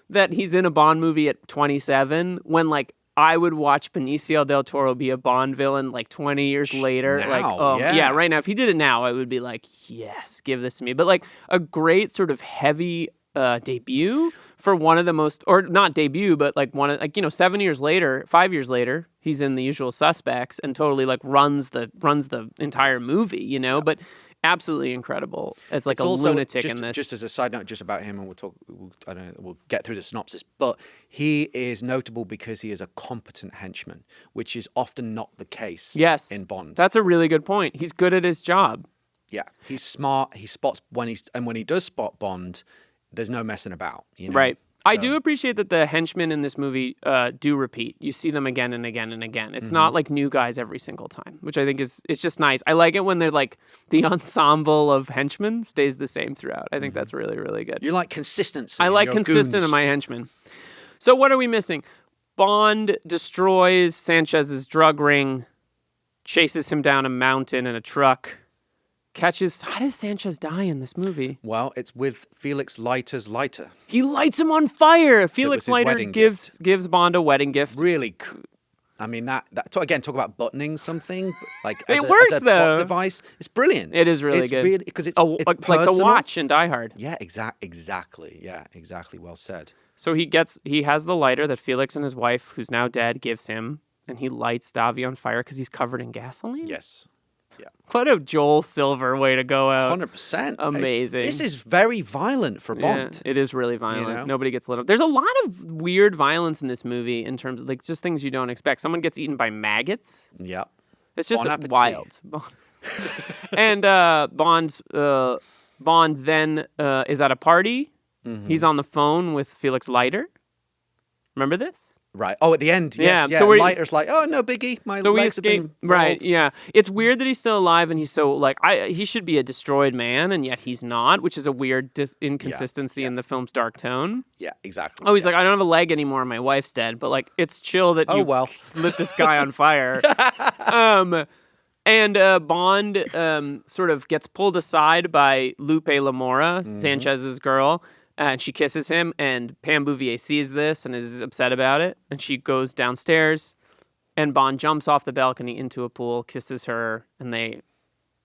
that he's in a Bond movie at 27 when, I would watch Benicio del Toro be a Bond villain 20 years later. Now, right now. If he did it now, I would be like, yes, give this to me. But a great sort of heavy debut for one of the most, or not debut, but 7 years later, 5 years later, he's in The Usual Suspects and totally runs the entire movie, but absolutely incredible as a lunatic in this. Just as a side note, just about him, and we'll get through the synopsis, but he is notable because he is a competent henchman, which is often not the case in Bond. That's a really good point. He's good at his job. Yeah, he's smart. He spots when he does spot Bond, there's no messing about. Right. So. I do appreciate that the henchmen in this movie do repeat. You see them again and again and again. It's not like new guys every single time, which I think it's just nice. I like it when they're the ensemble of henchmen stays the same throughout. I think that's really, really good. You like consistency. I like consistent in my henchmen. So what are we missing? Bond destroys Sanchez's drug ring, chases him down a mountain in a truck. How does Sanchez die in this movie? Well, it's with Felix Leiter's lighter. He lights him on fire. Felix Leiter gives Bond a wedding gift. Really cool. I mean, that again, talk about buttoning something it works as a though. plot device. It's brilliant. It is really good because it's like the watch in Die Hard. Yeah, exactly. Yeah, exactly. Well said. So he has the lighter that Felix and his wife, who's now dead, gives him, and he lights Davi on fire because he's covered in gasoline. Yes. Yeah. What a Joel Silver way to go out. 100%. Amazing. This is very violent for Bond. Yeah, it is really violent. You know? Nobody gets lit up. There's a lot of weird violence in this movie in terms of like just things you don't expect. Someone gets eaten by maggots. Yeah. It's just Bon appetit. wild. And Bond then is at a party. Mm-hmm. He's on the phone with Felix Leiter. Remember this? Right. Oh, at the end, yes. Yeah. So Leiter's like, oh, no biggie. My so we legs have been escape. Right. rolled." Yeah. It's weird that he's still alive and he's so like he should be a destroyed man and yet he's not, which is a weird inconsistency in the film's dark tone. Yeah, exactly. Oh, he's like, I don't have a leg anymore. My wife's dead. But like, it's chill that you lit this guy on fire. And Bond sort of gets pulled aside by Lupe Lamora, Sanchez's girl, and she kisses him. And Pam Bouvier sees this and is upset about it. And she goes downstairs, and Bond jumps off the balcony into a pool, kisses her, and they...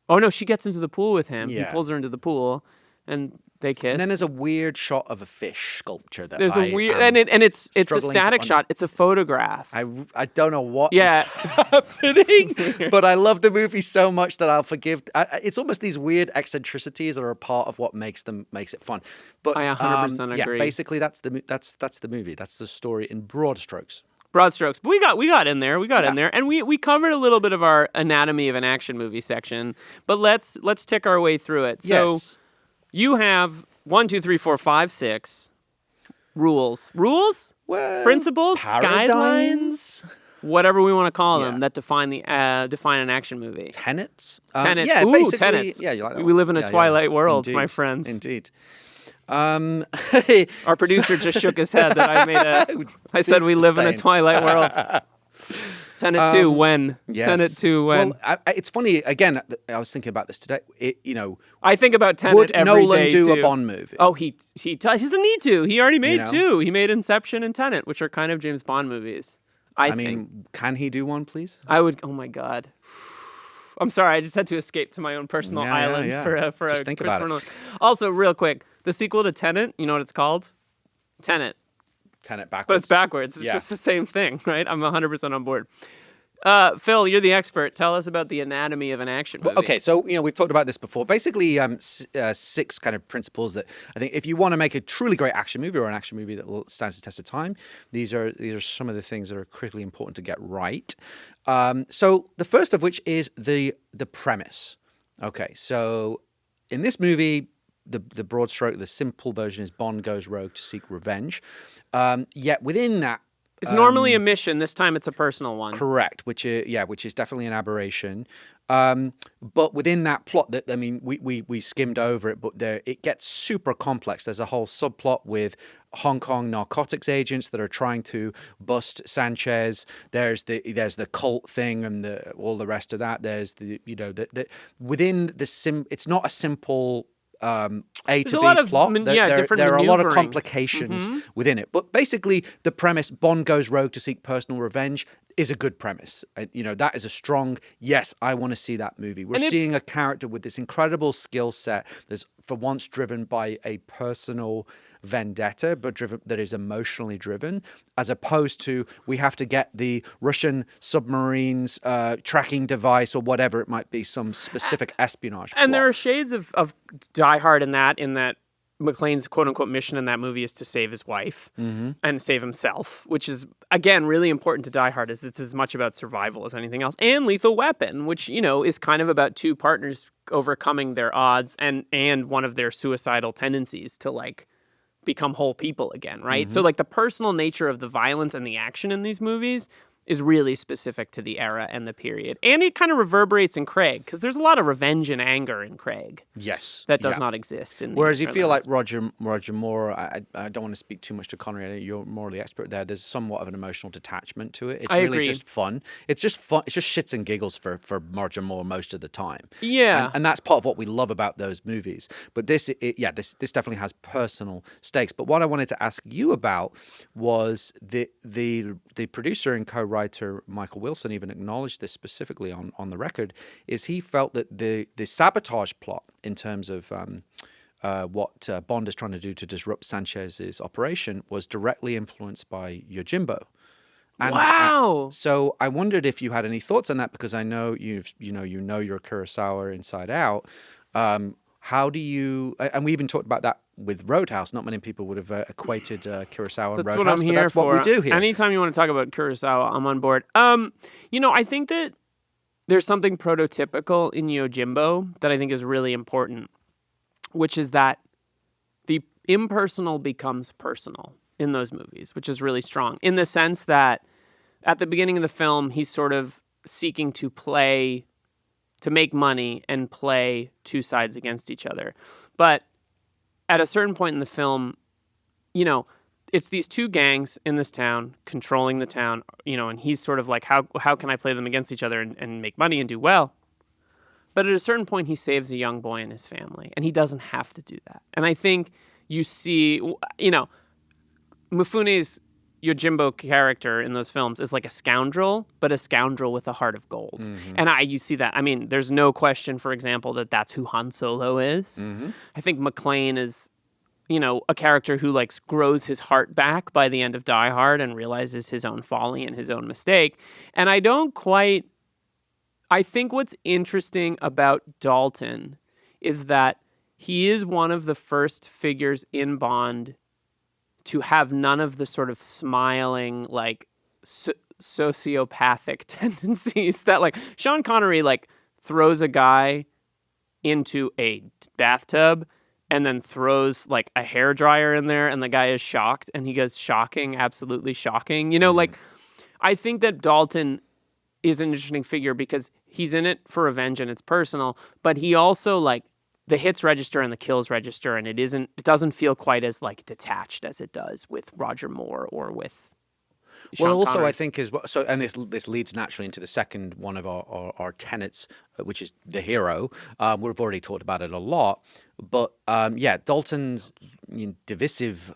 Oh, no, she gets into the pool with him. Yeah. He pulls her into the pool, and they kiss. And then there's a weird shot of a fish sculpture that there's a weird and it's a static shot. It's a photograph. I don't know what is happening, but I love the movie so much that I'll forgive. It's almost these weird eccentricities that are a part of what makes it fun. But I 100% agree. Yeah, basically that's the movie. That's the story in broad strokes. Broad strokes. But we got in there. In there. And we covered a little bit of our anatomy of an action movie section. But let's tick our way through it. So you have 1, 2, 3, 4, 5, 6 rules. Rules? Well, principles? paradigms? Guidelines? Whatever we want to call them that define an action movie. Tenets? Tenets. Yeah, Ooh, tenets. Yeah, you like that we live in a twilight world, Indeed. my friends. Indeed. Our producer just shook his head that I said we live in a twilight world. Tenet 2, when? Yes. Tenet 2, when? Well, it's funny, again, I was thinking about this today. I think about Tenet would every Nolan day, do too. a Bond movie? Oh, he doesn't need to. He already made 2. He made Inception and Tenet, which are kind of James Bond movies. I mean, can he do one, please? I would. Oh, my God. I'm sorry. I just had to escape to my own personal island for just a think Christopher about Nolan. Also, real quick, the sequel to Tenet, you know what it's called? Tenet. Tenet backwards. But it's backwards. It's just the same thing, right? I'm 100% on board. Phil, you're the expert. Tell us about the anatomy of an action movie. Okay, so we've talked about this before. Basically, 6 kind of principles that I think if you want to make a truly great action movie or an action movie that stands the test of time, these are some of the things that are critically important to get right. So the first of which is the premise. Okay, so in this movie, the broad stroke, the simple version is Bond goes rogue to seek revenge. Yet within that. It's normally a mission. This time it's a personal one. Correct, which is definitely an aberration. But within that plot, we skimmed over it, but it gets super complex. There's a whole subplot with Hong Kong narcotics agents that are trying to bust Sanchez. There's the cult thing and all the rest of that. There's within the it's not a simple. A to B plot. There are a lot of complications within it. But basically, the premise, Bond goes rogue to seek personal revenge, is a good premise. That is a strong, yes, I want to see that movie. We're seeing a character with this incredible skill set that's for once driven by a personal vendetta, but that is emotionally driven, as opposed to we have to get the Russian submarines tracking device or whatever it might be, some specific espionage plot. And there are shades of Die Hard in that McClane's quote-unquote mission in that movie is to save his wife and save himself, which is, again, really important to Die Hard. It's as much about survival as anything else. And Lethal Weapon, which, is kind of about 2 partners overcoming their odds and one of their suicidal tendencies to, become whole people again, right? So, the personal nature of the violence and the action in these movies is really specific to the era and the period. And it kind of reverberates in Craig, because there's a lot of revenge and anger in Craig. Yes. That does not exist in Whereas you feel like Roger Moore, I don't want to speak too much to Connery, you're more the expert there, there's somewhat of an emotional detachment to it. It's really just fun. It's just fun. It's just shits and giggles for Roger Moore most of the time. Yeah. And that's part of what we love about those movies. But this definitely has personal stakes. But what I wanted to ask you about was the producer and co-writer Michael Wilson even acknowledged this specifically on the record, is he felt that the sabotage plot in terms of what Bond is trying to do to disrupt Sanchez's operation was directly influenced by Yojimbo. Wow! So I wondered if you had any thoughts on that, because I know you know your Kurosawa inside out. How do you? And we even talked about that with Roadhouse. Not many people would have equated Kurosawa and Roadhouse. That's what I'm here but that's for. what we do here. Anytime you want to talk about Kurosawa, I'm on board. I think that there's something prototypical in Yojimbo that I think is really important, which is that the impersonal becomes personal in those movies, which is really strong in the sense that at the beginning of the film, he's sort of seeking to make money and play two sides against each other. But at a certain point in the film, it's these two gangs in this town controlling the town, and he's sort of like, how can I play them against each other and make money and do well? But at a certain point, he saves a young boy and his family, and he doesn't have to do that. And I think you see, Mifune's Yojimbo character in those films is like a scoundrel, but a scoundrel with a heart of gold. Mm-hmm. And you see that. I mean, there's no question, for example, that's who Han Solo is. Mm-hmm. I think McClane is, a character who grows his heart back by the end of Die Hard and realizes his own folly and his own mistake. And I think what's interesting about Dalton is that he is one of the first figures in Bond to have none of the sort of smiling, sociopathic tendencies that, Sean Connery, throws a guy into a bathtub and then throws, a hairdryer in there and the guy is shocked and he goes, shocking, absolutely shocking. I think that Dalton is an interesting figure because he's in it for revenge and it's personal, but he also, the hits register and the kills register, and it doesn't feel quite as detached as it does with Roger Moore or with Sean also Connery. I think as well. So, and this leads naturally into the second one of our tenets, which is the hero. We've already talked about it a lot, but Dalton's divisive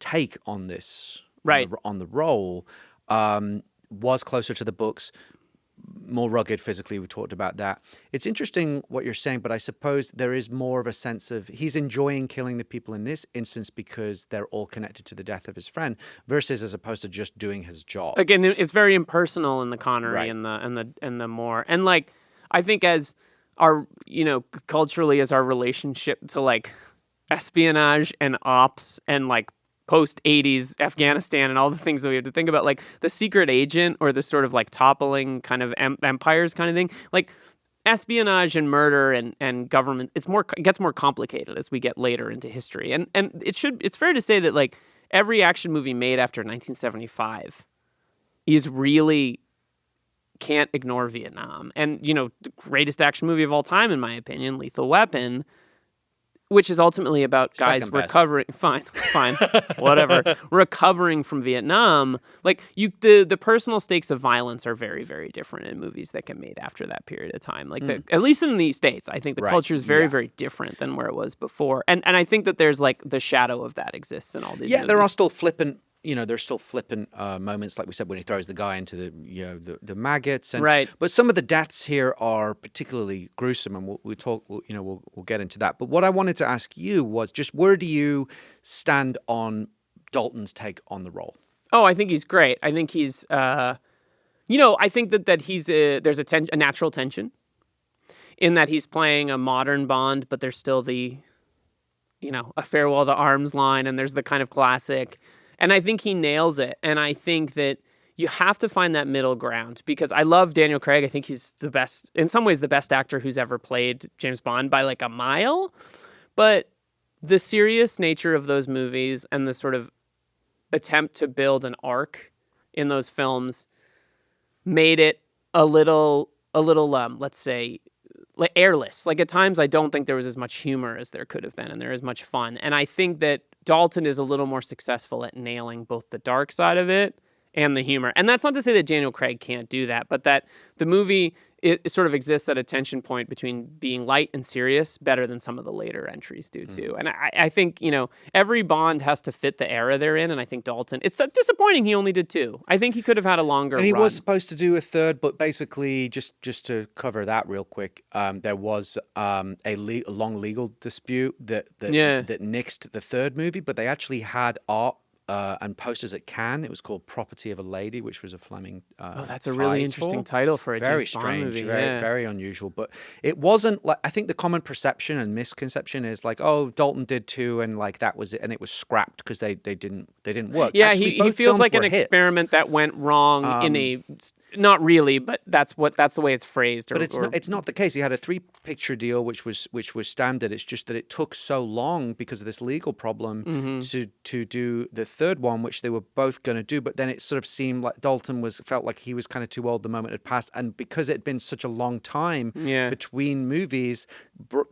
take on this, right, on the role, was closer to the books. More rugged physically, we talked about that. It's interesting what you're saying, but I suppose there is more of a sense of he's enjoying killing the people in this instance because they're all connected to the death of his friend, versus as opposed to just doing his job. Again, it's very impersonal in the Connery, right, and the Moore, and I think as our culturally as our relationship to espionage and ops and post-'80s Afghanistan and all the things that we have to think about, the secret agent or the sort of toppling kind of empires kind of thing, espionage and murder and government, it gets more complicated as we get later into history. And it's fair to say that every action movie made after 1975 is really can't ignore Vietnam. And, the greatest action movie of all time, in my opinion, Lethal Weapon, which is ultimately about guys recovering. Fine, whatever. Recovering from Vietnam. The personal stakes of violence are very, very different in movies that get made after that period of time. At least in the States, I think the culture is very, very different than where it was before. And I think that there's the shadow of that exists in all these movies. There are still flippant. There's still flippant moments, like we said, when he throws the guy into the maggots, and right. But some of the deaths here are particularly gruesome, and we'll get into that. But what I wanted to ask you was just where do you stand on Dalton's take on the role? Oh, I think he's great. I think he's, I think that he's there's a natural tension in that he's playing a modern Bond, but there's still the, a farewell to arms line, and there's the kind of classic. And I think he nails it. And I think that you have to find that middle ground because I love Daniel Craig. I think he's the best, in some ways, the best actor who's ever played James Bond by a mile. But the serious nature of those movies and the sort of attempt to build an arc in those films made it a little, let's say, airless. At times, I don't think there was as much humor as there could have been, and there is much fun. And I think that Dalton is a little more successful at nailing both the dark side of it and the humor. And that's not to say that Daniel Craig can't do that, but that the movie it sort of exists at a tension point between being light and serious better than some of the later entries do too. And I think, every Bond has to fit the era they're in. And I think Dalton, it's disappointing he only did 2. I think he could have had a longer run. And he was supposed to do a third, but basically just to cover that real quick, there was a long legal dispute that nixed the third movie, but they actually had art and posters at Cannes. It was called Property of a Lady, which was a Fleming that's a really interesting title for a very James Bond strange, movie. very unusual. But it wasn't like, I think the common perception and misconception is like, oh, Dalton did too, and like that was it, and it was scrapped because they didn't work. Yeah, Actually, he feels like an hits. experiment that went wrong in a not really, but that's the way it's phrased. But it's not the case. He had a 3-picture deal, which was standard. It's just that it took so long because of this legal problem to do the third one, which they were both going to do. But then it sort of seemed like Dalton felt like he was kind of too old the moment had passed, and because it had been such a long time between movies,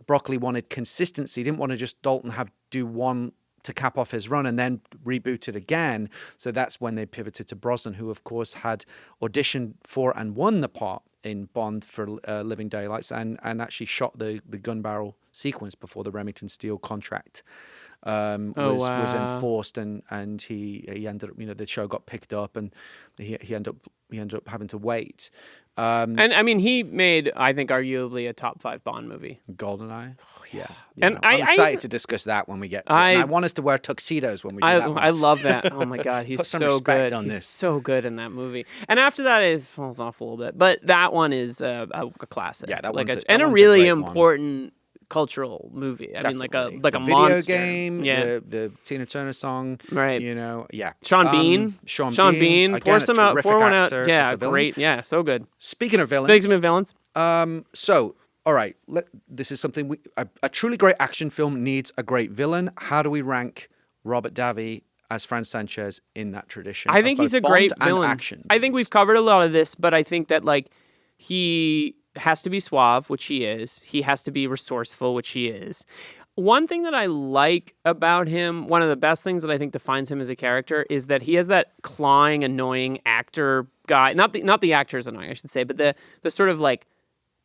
Broccoli wanted consistency. He didn't want to just Dalton do one to cap off his run and then reboot it again. So that's when they pivoted to Brosnan, who of course had auditioned for and won the part in Bond for Living Daylights, and actually shot the gun barrel sequence before the Remington Steele contract was enforced, and he ended up, the show got picked up, and he ended up having to wait. And I mean, he made, I think, arguably a top 5 Bond movie. GoldenEye. Oh, yeah. And I'm excited to discuss that when we get to it. And I want us to wear tuxedos when we do that one. I love that. Oh my God, he's so good. He's so good in that movie. And after that, it falls off a little bit. But that one is a classic. Yeah, that one's a really important cultural movie. I mean, like a video monster game. Yeah, the Tina Turner song. Right. Yeah. Sean Bean. Sean Bean. Again, pour one out. Yeah, great. Yeah, so good. Speaking of villains. So, all right. This is something a truly great action film needs a great villain. How do we rank Robert Davi as Franz Sanchez in that tradition? I think he's a great villain. Action. I think we've covered a lot of this, but I think that he has to be suave, which he is. He has to be resourceful, which he is. One thing that I like about him, one of the best things that I think defines him as a character, is that he has that clawing, annoying actor guy. Not the actor is annoying, I should say, but the sort of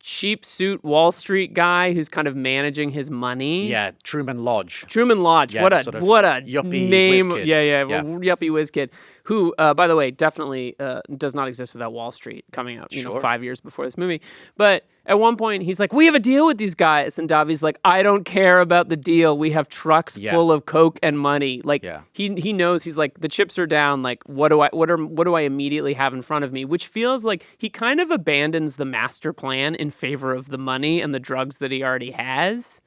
cheap suit Wall Street guy who's kind of managing his money. Yeah, Truman Lodge. Yeah, what a yuppie name. whiz kid. Yeah. Yuppie whiz kid. Who, by the way, definitely does not exist without Wall Street coming out, 5 years before this movie. But at one point, he's like, we have a deal with these guys. And Davi's like, I don't care about the deal. We have trucks full of coke and money. He knows, he's like, the chips are down. What do I immediately have in front of me? Which feels like he kind of abandons the master plan in favor of the money and the drugs that he already has.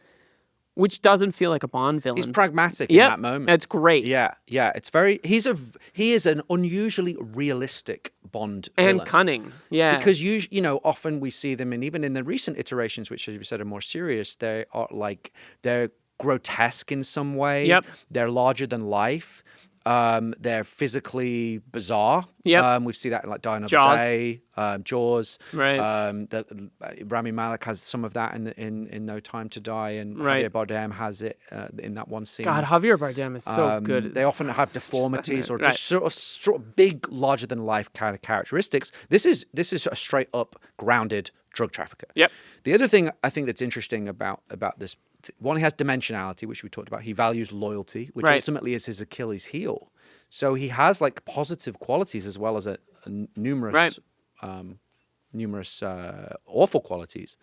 Which doesn't feel like a Bond villain. He's pragmatic in that moment. That's great. Yeah. It's very. He is an unusually realistic Bond villain. And cunning. Yeah. Because often we see them, and even in the recent iterations, which as you said are more serious, they're grotesque in some way. Yep. They're larger than life. They're physically bizarre. Yep. We see that in Die Another Jaws. Day, Jaws. Right. Rami Malek has some of that in No Time to Die, and Javier Bardem has it in that one scene. God, Javier Bardem is so good. They often have deformities or just sort of big, larger than life kind of characteristics. This is a straight up grounded drug trafficker. Yep. The other thing I think that's interesting about this. One, he has dimensionality, which we talked about. He values loyalty, which ultimately is his Achilles heel. So he has positive qualities as well as numerous awful qualities.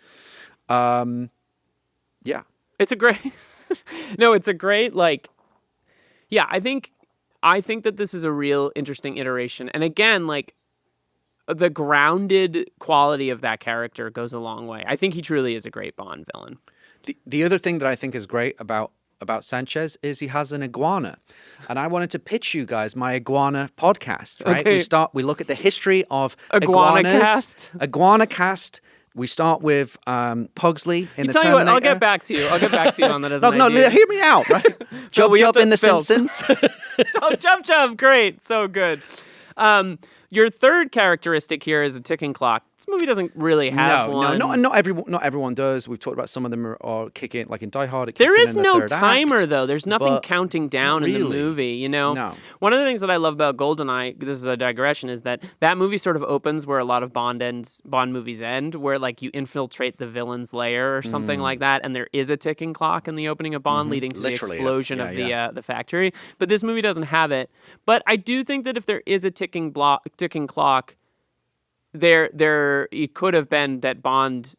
Yeah. It's a great. It's a great Yeah, I think that this is a real interesting iteration, and again, the grounded quality of that character goes a long way. I think he truly is a great Bond villain. The other thing that I think is great about Sanchez is he has an iguana. And I wanted to pitch you guys my iguana podcast, right? Okay. We look at the history of Iguanacast. Iguanacast. We start with Pugsley in the Terminator. Tell you what, I'll get back to you on that as an idea. No, hear me out, right? Jub in The Simpsons. Jub, great. So good. Your third characteristic here is a ticking clock. This movie doesn't really have one. No, not everyone does. We've talked about some of them are kicking, like in Die Hard. It kicks there in is the no third timer, act, though. There's nothing counting down in the movie, No. One of the things that I love about GoldenEye, this is a digression, is that movie sort of opens where a lot of Bond movies end, where you infiltrate the villain's lair or something like that, and there is a ticking clock in the opening of Bond leading to the explosion of the factory. But this movie doesn't have it. But I do think that if there is a ticking clock, there it could have been that Bond's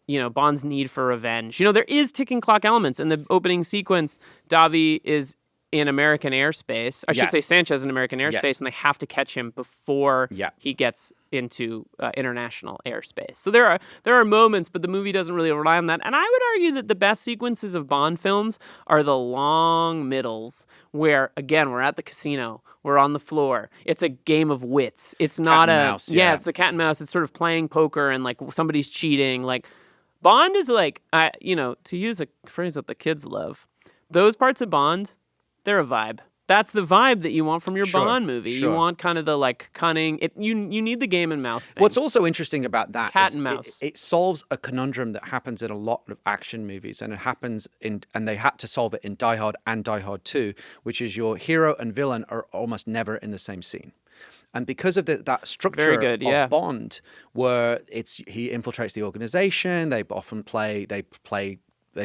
need for revenge. There is ticking clock elements in the opening sequence. Davi is in American airspace. I should say Sanchez in American airspace, and they have to catch him before he gets into international airspace. So there are moments, but the movie doesn't really rely on that. And I would argue that the best sequences of Bond films are the long middles where, again, we're at the casino, we're on the floor. It's a game of wits. It's not mouse, it's a cat and mouse. It's sort of playing poker and like somebody's cheating. Like Bond is like, to use a phrase that the kids love, those parts of Bond, they're a vibe. That's the vibe that you want from your Bond movie. You want kind of the like cunning. You need the game and mouse thing. What's also interesting about that cat and mouse. It solves a conundrum that happens in a lot of action movies, and it happens and they had to solve it in Die Hard and Die Hard 2, which is your hero and villain are almost never in the same scene. And because of that structure of Bond, where he infiltrates the organization, they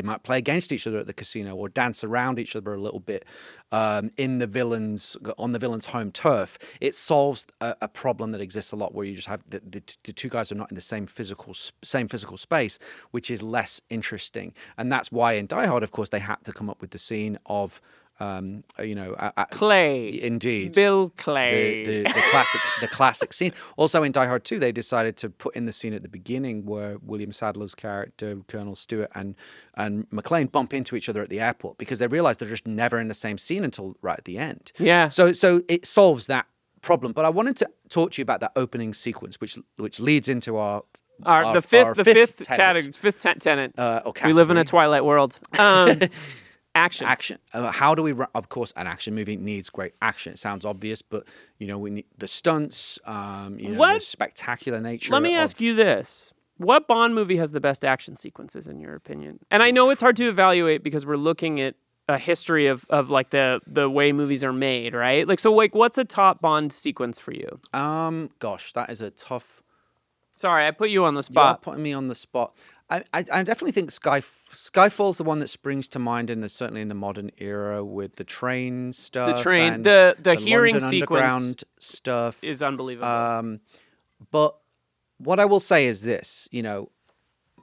might play against each other at the casino or dance around each other a little bit on the villain's home turf. It solves a problem that exists a lot where you just have the two guys are not in the same physical space, which is less interesting. And that's why in Die Hard, of course, they had to come up with the scene of Clay. Indeed. Bill Clay. The classic scene. Also in Die Hard 2, they decided to put in the scene at the beginning where William Sadler's character, Colonel Stewart, and McClane bump into each other at the airport because they realize they're just never in the same scene until right at the end. Yeah. So it solves problem. But I wanted to talk to you about that opening sequence, which leads into the fifth tenet. We live in a Twilight world. Action. How do we? Of course, an action movie needs great action. It sounds obvious, but we need the stunts. The spectacular nature. Let me ask you this: what Bond movie has the best action sequences in your opinion? And I know it's hard to evaluate because we're looking at a history of like the way movies are made, right? Like, so like, what's a top Bond sequence for you? Gosh, that is a tough. Sorry, I put you on the spot. You're putting me on the spot. I definitely think Skyfall's the one that springs to mind, and certainly in the modern era with the train stuff. The train, the hearing London sequence Underground stuff is unbelievable. But what I will say is this: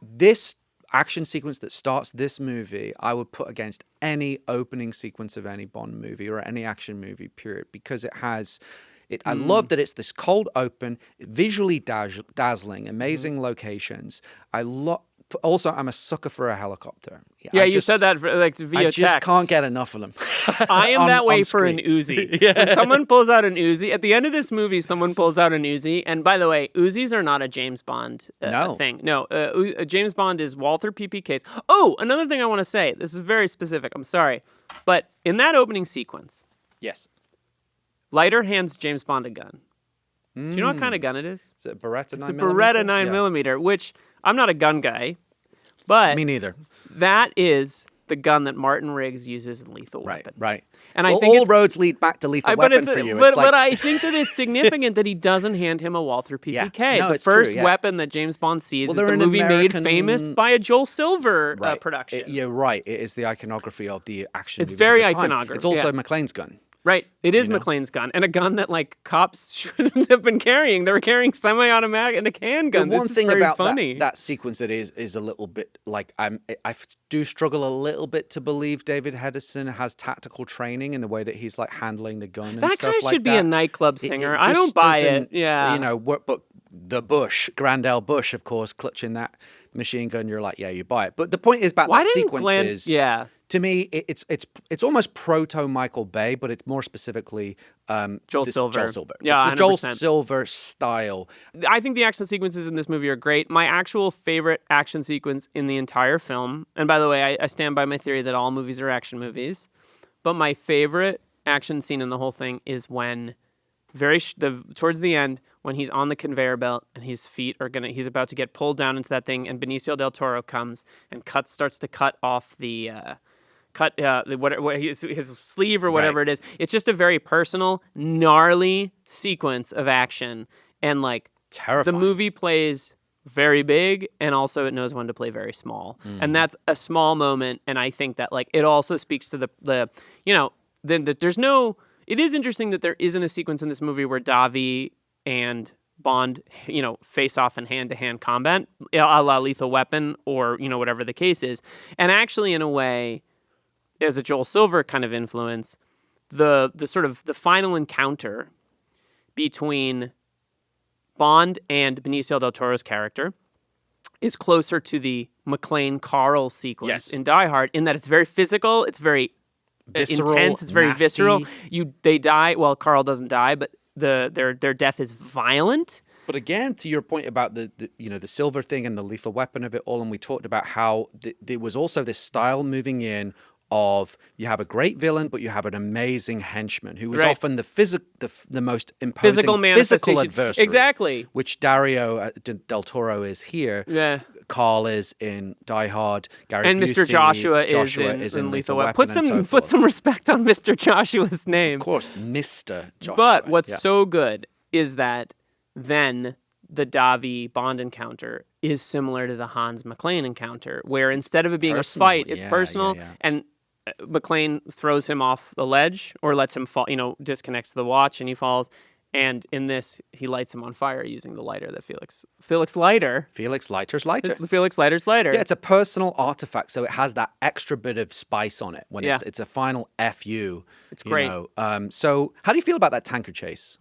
this action sequence that starts this movie, I would put against any opening sequence of any Bond movie or any action movie, period, because it has. I love that it's this cold open, visually dazzling, amazing locations. Also, I'm a sucker for a helicopter. You said that via text. I just can't get enough of them. I am that way for an Uzi. When someone pulls out an Uzi, at the end of this movie, someone pulls out an Uzi. And by the way, Uzis are not a James Bond thing. No, James Bond is Walther PPK's. Oh, another thing I want to say. This is very specific. I'm sorry. But in that opening sequence. Yes. Leiter hands James Bond a gun. Do you know what kind of gun it is? Is it a Beretta 9mm? It's a Beretta 9mm, which I'm not a gun guy, but me neither. That is the gun that Martin Riggs uses in Lethal Weapon. Right. And I think all roads lead back to Lethal Weapon for you. But I think that it's significant that he doesn't hand him a Walther PPK. No, the first weapon that James Bond sees is the movie made famous by a Joel Silver production. You're right. It is the iconography of the action. It's very iconographic. It's also McClane's gun. Right. It is McClane's gun, and a gun that like cops shouldn't have been carrying. They were carrying semi-automatic and a handgun. The one thing about that sequence that is a little bit like I do struggle a little bit to believe David Hedison has tactical training in the way that he's like handling the gun and stuff like that. That guy should be a nightclub singer. I don't buy it. Yeah. But the Bush, Grandel Bush, of course, clutching that machine gun, you're like, yeah, you buy it. But the point is about that sequence is, to me, it's almost proto Michael Bay, but it's more specifically Joel Silver. Yeah, it's the 100%. Joel Silver style. I think the action sequences in this movie are great. My actual favorite action sequence in the entire film, and by the way, I stand by my theory that all movies are action movies, but my favorite action scene in the whole thing is when towards the end, when he's on the conveyor belt and his feet he's about to get pulled down into that thing, and Benicio del Toro comes and starts to cut off his sleeve or whatever it is. It's just a very personal, gnarly sequence of action, and like terrifying. The movie plays very big, and also it knows when to play very small, and that's a small moment. And I think that like it also speaks to there's no. It is interesting that there isn't a sequence in this movie where Davi and Bond, face off in hand-to-hand combat, a la Lethal Weapon, or, whatever the case is. And actually, in a way, as a Joel Silver kind of influence, the sort of the final encounter between Bond and Benicio del Toro's character is closer to the McClane-Carl sequence in Die Hard, in that it's very physical, it's very visceral, intense, it's very visceral. They die. Well, Carl doesn't die, but their death is violent. But again, to your point about the silver thing and the lethal weapon of it all, and we talked about how there was also this style moving in of you have a great villain, but you have an amazing henchman who is often the most imposing physical adversary. Exactly. Which Dario del Toro is here. Yeah. Carl is in Die Hard. Gary and Busey, Mr. Joshua is in Lethal Weapon. Put some respect on Mr. Joshua's name. Of course, Mr. Joshua. But what's so good is that then the Davi Bond encounter is similar to the Hans McClane encounter, where instead of it being a fight, it's personal, and McClane throws him off the ledge or lets him fall, disconnects the watch and he falls. And in this, he lights him on fire using the lighter that Felix Leiter's lighter. Yeah, it's a personal artifact, so it has that extra bit of spice on it when it's a final FU. It's great. So how do you feel about that tanker chase?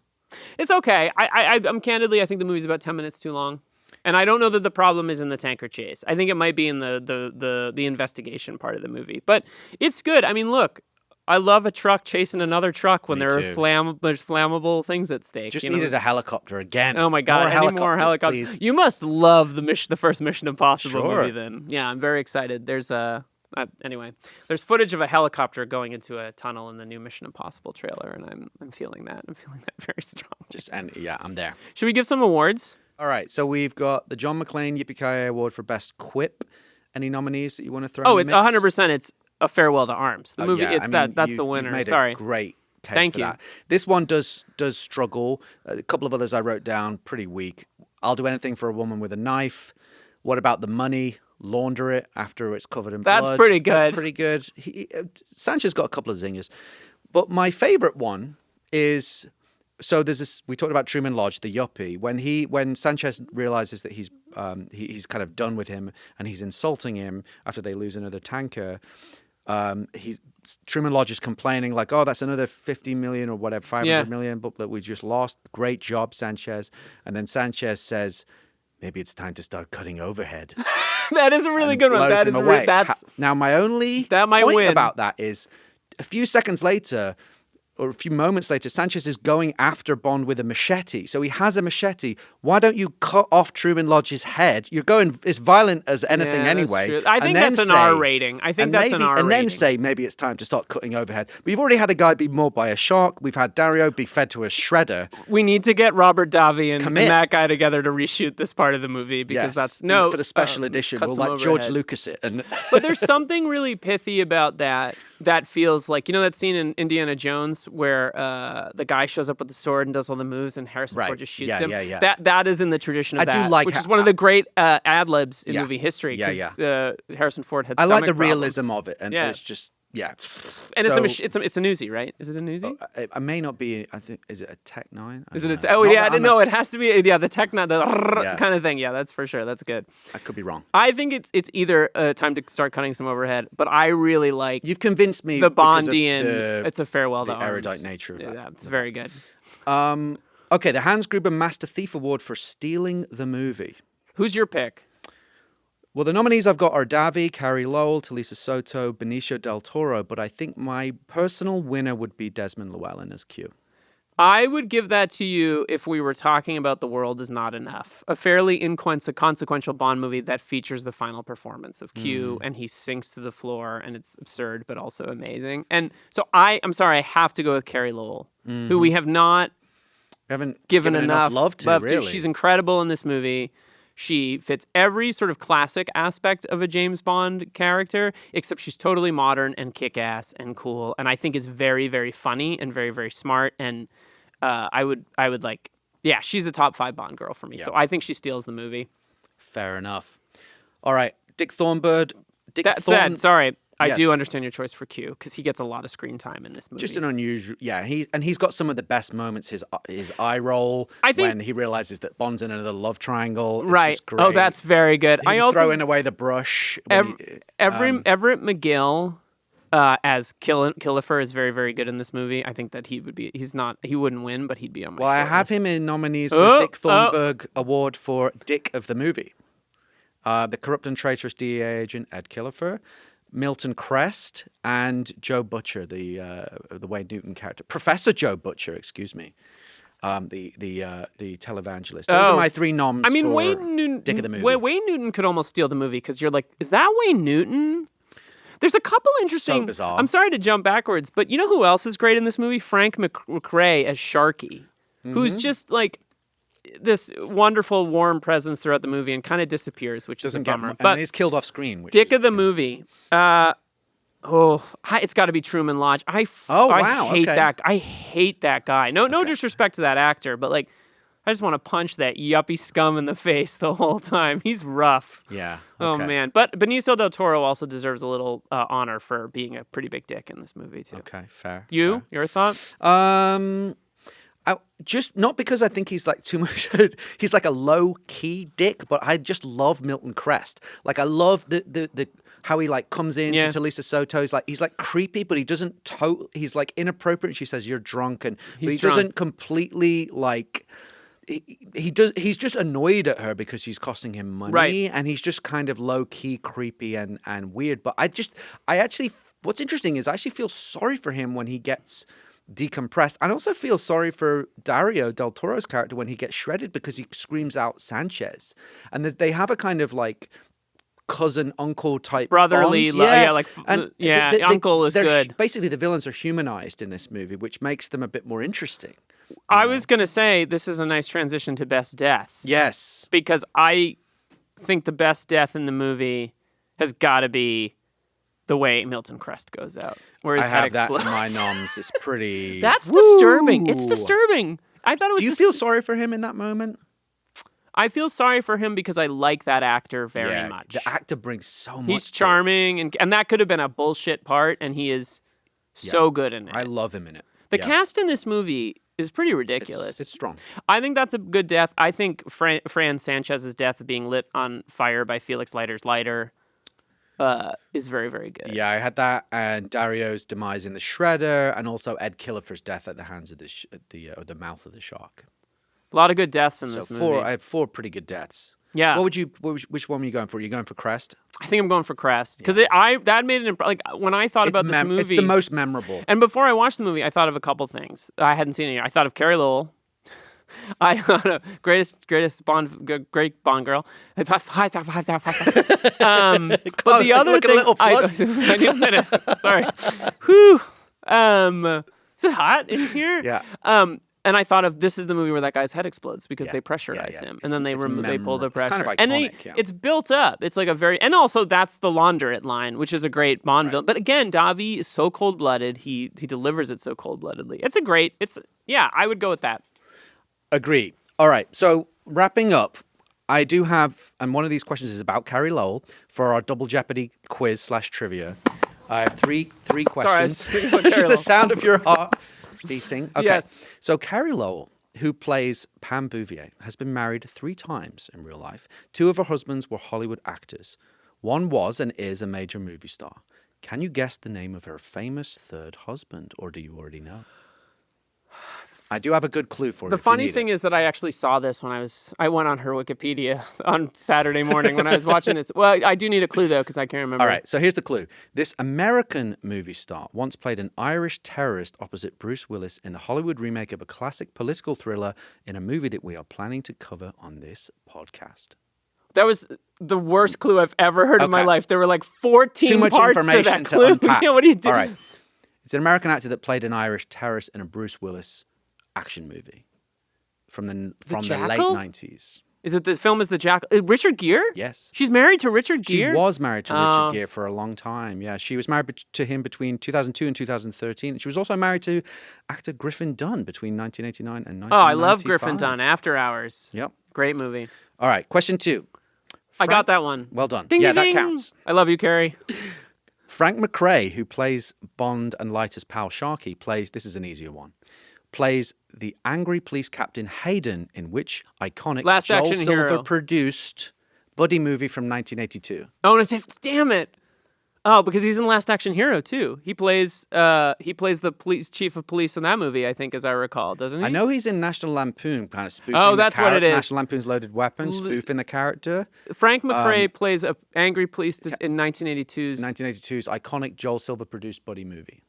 It's okay. I'm candidly, I think the movie's about 10 minutes too long. And I don't know that the problem is in the tanker chase. I think it might be in the investigation part of the movie. But it's good. I mean, look, I love a truck chasing another truck when there's flammable things at stake. Just needed a helicopter again. Oh my God! More helicopters. Please. You must love the first Mission Impossible movie. Then, yeah, I'm very excited. There's anyway, there's footage of a helicopter going into a tunnel in the new Mission Impossible trailer, and I'm feeling that. I'm feeling that very strongly. I'm there. Should we give some awards? All right, so we've got the John McClane Yippee-Ki-Yay Award for Best Quip. Any nominees that you want to throw in the mix? 100%. It's A Farewell to Arms. The movie, that's the winner. Made Sorry. A great case Thank for you. That. This one does struggle. A couple of others I wrote down, pretty weak. I'll Do Anything for a Woman with a Knife. What About the Money? Launder It after it's covered in blood. That's pretty good. That's pretty good. Sanchez got a couple of zingers. But my favorite one is... So there's this. We talked about Truman Lodge, the yuppie. When Sanchez realizes that he's kind of done with him and he's insulting him after they lose another tanker, Truman Lodge is complaining like, "Oh, that's another 50 million or whatever, 500 million that we just lost. Great job, Sanchez." And then Sanchez says, "Maybe it's time to start cutting overhead." That is a really good one. That is now my only point about that is a few seconds later. Or a few moments later, Sanchez is going after Bond with a machete. So he has a machete. Why don't you cut off Truman Lodge's head? You're going as violent as anything anyway. I think that's an R rating. And then say maybe it's time to start cutting overhead. But you've already had a guy be mauled by a shark. We've had Dario be fed to a shredder. We need to get Robert Davi and that guy together to reshoot this part of the movie because for the special edition. We'll like George Lucas it. But there's something really pithy about that. That feels like, that scene in Indiana Jones where the guy shows up with the sword and does all the moves and Harrison Ford just shoots him. Yeah. That is in the tradition of which is one of the great ad-libs in movie history. Harrison Ford had stomach I like the problems. realism of it, and it's just... Yeah, and it's a Newsie, right? Is it a Newsie? It may not be. I think is it a Tech 9? Is it a? Oh yeah, no, it has to be. Yeah, the Tech 9, kind of thing. Yeah, that's for sure. That's good. I could be wrong. I think it's either time to start cutting some overhead, but I really like. You've convinced me. The Bondian. It's a farewell to the erudite nature of that. Yeah, it's very good. Okay, the Hans Gruber Master Thief Award for stealing the movie. Who's your pick? Well, the nominees I've got are Davi, Carrie Lowell, Talisa Soto, Benicio del Toro, but I think my personal winner would be Desmond Llewellyn as Q. I would give that to you if we were talking about The World Is Not Enough, a fairly inconsequential Bond movie that features the final performance of Q, and he sinks to the floor, and it's absurd but also amazing. And so I'm sorry, I have to go with Carrie Lowell, who we haven't given enough love to. Really. She's incredible in this movie. She fits every sort of classic aspect of a James Bond character, except she's totally modern and kick-ass and cool, and I think is very, very funny and very, very smart. And I would like, she's a top 5 Bond girl for me. Yeah. So I think she steals the movie. Fair enough. All right, Dick Thornburg. Sorry. I do understand your choice for Q because he gets a lot of screen time in this movie. Just an unusual, he's got some of the best moments. His eye roll when he realizes that Bond's in another love triangle. Right. Just great. Oh, that's very good. I also throwing away the brush. Everett McGill as Killefer is very, very good in this movie. I think that he wouldn't win, but he'd be on my short I have list. him in nominees for the Dick Thornburg Award for Dick of the Movie. The corrupt and traitorous DEA agent Ed Killefer, Milton Crest, and Joe Butcher, the Wayne Newton character. Professor Joe Butcher, excuse me. The televangelist. Those are my three noms for Wayne Newton, Dick of the Movie. Wayne Newton could almost steal the movie because you're like, is that Wayne Newton? There's a couple interesting... So bizarre. I'm sorry to jump backwards, but you know who else is great in this movie? Frank McRae as Sharky, who's just like this wonderful, warm presence throughout the movie and kind of disappears, which is a bummer. But he's killed off screen. Dick of the movie. It's got to be Truman Lodge. I hate that. I hate that guy. No disrespect to that actor, but like, I just want to punch that yuppie scum in the face the whole time. He's rough. Yeah. Okay. Oh man. But Benicio del Toro also deserves a little honor for being a pretty big dick in this movie too. Okay, fair. Your thought? Just not because I think he's like too much. He's like a low key dick, but I just love Milton Crest. Like I love the how he like comes in to Talisa Soto. He's like creepy, but he doesn't. He's like inappropriate. And she says you're drunk, but he doesn't completely like. He's just annoyed at her because she's costing him money, right. And he's just kind of low key creepy and weird. But I actually, what's interesting is I actually feel sorry for him when he gets decompressed. I also feel sorry for Dario del Toro's character when he gets shredded because he screams out Sanchez, and they have a kind of like cousin uncle type brotherly bond. Uncle is good. Basically, the villains are humanized in this movie, which makes them a bit more interesting. I was going to say this is a nice transition to best death. Yes. Because I think the best death in the movie has got to be the way Milton Crest goes out, where his head explodes. That in my noms. It's pretty... That's disturbing. It's disturbing. I thought it was... Do you feel sorry for him in that moment? I feel sorry for him because I like that actor very much. The actor brings so much. He's charming, and that could have been a bullshit part, and he is so good in it. I love him in it. The cast in this movie is pretty ridiculous. It's strong. I think that's a good death. I think Fran Sanchez's death of being lit on fire by Felix Leiter's lighter is very, very good. Yeah, I had that, and Dario's demise in the shredder, and also Ed Killefer's death at the hands of the mouth of the shark. A lot of good deaths in this movie. I have 4 pretty good deaths. Yeah. Which one were you going for? Are you going for Crest? I think I'm going for Crest because that made an like when I thought about this movie, it's the most memorable. And before I watched the movie, I thought of a couple things. I hadn't seen it yet. I thought of Carrie Lowell. I thought of great Bond girl. But the other thing, I need a minute. Sorry. Whew. Is it hot in here? Yeah. And I thought of this is the movie where that guy's head explodes because they pressurize him, and then they pull the pressure. It's kind of iconic, and it's built up. It's like and also that's the laundrette line, which is a great Bond villain. But again, Davi is so cold-blooded. He delivers it so cold-bloodedly. I would go with that. Agree. All right. So wrapping up, I do have, and one of these questions is about Carrie Lowell for our Double Jeopardy quiz / trivia. I have three questions. Sorry, Just the sound of your heart beating. Okay. Yes. So Carrie Lowell, who plays Pam Bouvier, has been married 3 times in real life. 2 of her husbands were Hollywood actors. One was and is a major movie star. Can you guess the name of her famous 3rd husband, or do you already know? I do have a good clue for you. The funny thing is that I actually saw this when I went on her Wikipedia on Saturday morning when I was watching this. Well, I do need a clue though because I can't remember. All right, so here's the clue. This American movie star once played an Irish terrorist opposite Bruce Willis in the Hollywood remake of a classic political thriller in a movie that we are planning to cover on this podcast. That was the worst clue I've ever heard in my life. There were like 14 parts to that clue. Unpack. What do you do? All right. It's an American actor that played an Irish terrorist in a Bruce Willis action movie from the late 90s. Is it the film is The Jackal? Richard Gere? Yes. She's married to Richard Gere? She was married to Richard Gere for a long time. Yeah, she was married to him between 2002 and 2013. And she was also married to actor Griffin Dunne between 1989 and 1995. Oh, I love Griffin Dunne. After Hours. Yep. Great movie. All right, question 2. I got that one. Well done. Ding, yeah, ding, that ding. counts. I love you, Carrie. Frank McRae, who plays Bond and Leiter's pal Sharky, this is an easier one, plays the angry police captain Hayden in which iconic Last Joel Action Silver Hero produced buddy movie from 1982. Oh, damn it. Oh, because he's in Last Action Hero too. He plays the chief of police in that movie, I think, as I recall, doesn't he? I know he's in National Lampoon, kind of spoofing. Oh, that's what it is. National Lampoon's Loaded Weapon, spoofing the character. Frank McRae plays an angry police in 1982's 1982's iconic Joel Silver produced buddy movie.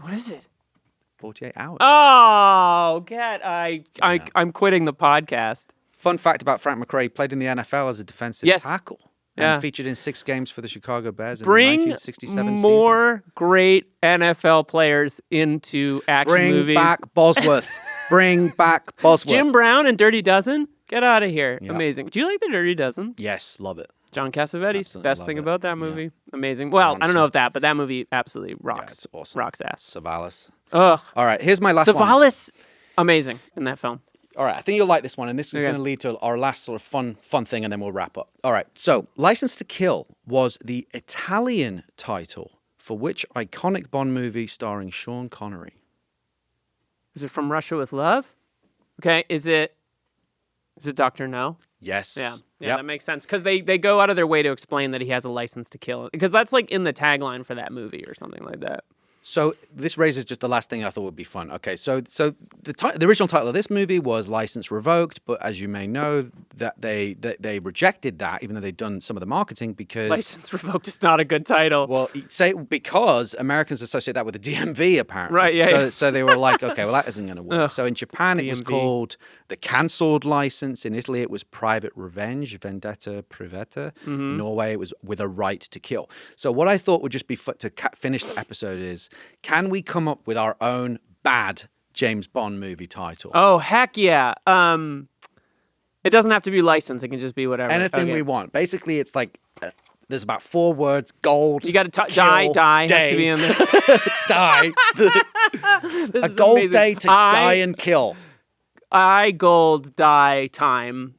What is it? 48 Hours. Oh, I'm quitting the podcast. Fun fact about Frank McRae: played in the NFL as a defensive tackle. And featured in 6 games for the Chicago Bears in the 1967 season. More great NFL players into action movies. Bring back Bosworth. Bring back Bosworth. Jim Brown and Dirty Dozen? Get out of here. Yep. Amazing. Do you like the Dirty Dozen? Yes, love it. John Cassavetes, best thing about that movie. Yeah. Amazing. Well, I don't know if that, but that movie absolutely rocks. Yeah, it's awesome. Rocks ass. Savalas. Ugh. All right, here's my last one. Savalas, amazing in that film. All right, I think you'll like this one, and this is going to lead to our last sort of fun thing, and then we'll wrap up. All right, so License to Kill was the Italian title for which iconic Bond movie starring Sean Connery? Is it From Russia with Love? Okay, is it Dr. No? Yes. Yeah, that makes sense, because they go out of their way to explain that he has a license to kill, because that's like in the tagline for that movie or something like that. So this raises just the last thing I thought would be fun. Okay, so the original title of this movie was License Revoked, but as you may know, that they rejected that, even though they'd done some of the marketing, because License Revoked is not a good title. Well, because Americans associate that with the DMV, apparently. Right. Yeah. So they were like, okay, well that isn't going to work. So in Japan it was called the Cancelled License. In Italy it was Private Revenge, Vendetta Privata. In Norway it was With a Right to Kill. So what I thought would just be to finish the episode is, can we come up with our own bad James Bond movie title? Oh, heck yeah. It doesn't have to be licensed. It can just be whatever. Anything we want. Basically, it's like, there's about 4 words: gold, you got to die day. Has to be in there. Die. A gold amazing. Day to die and kill. Gold, die, time.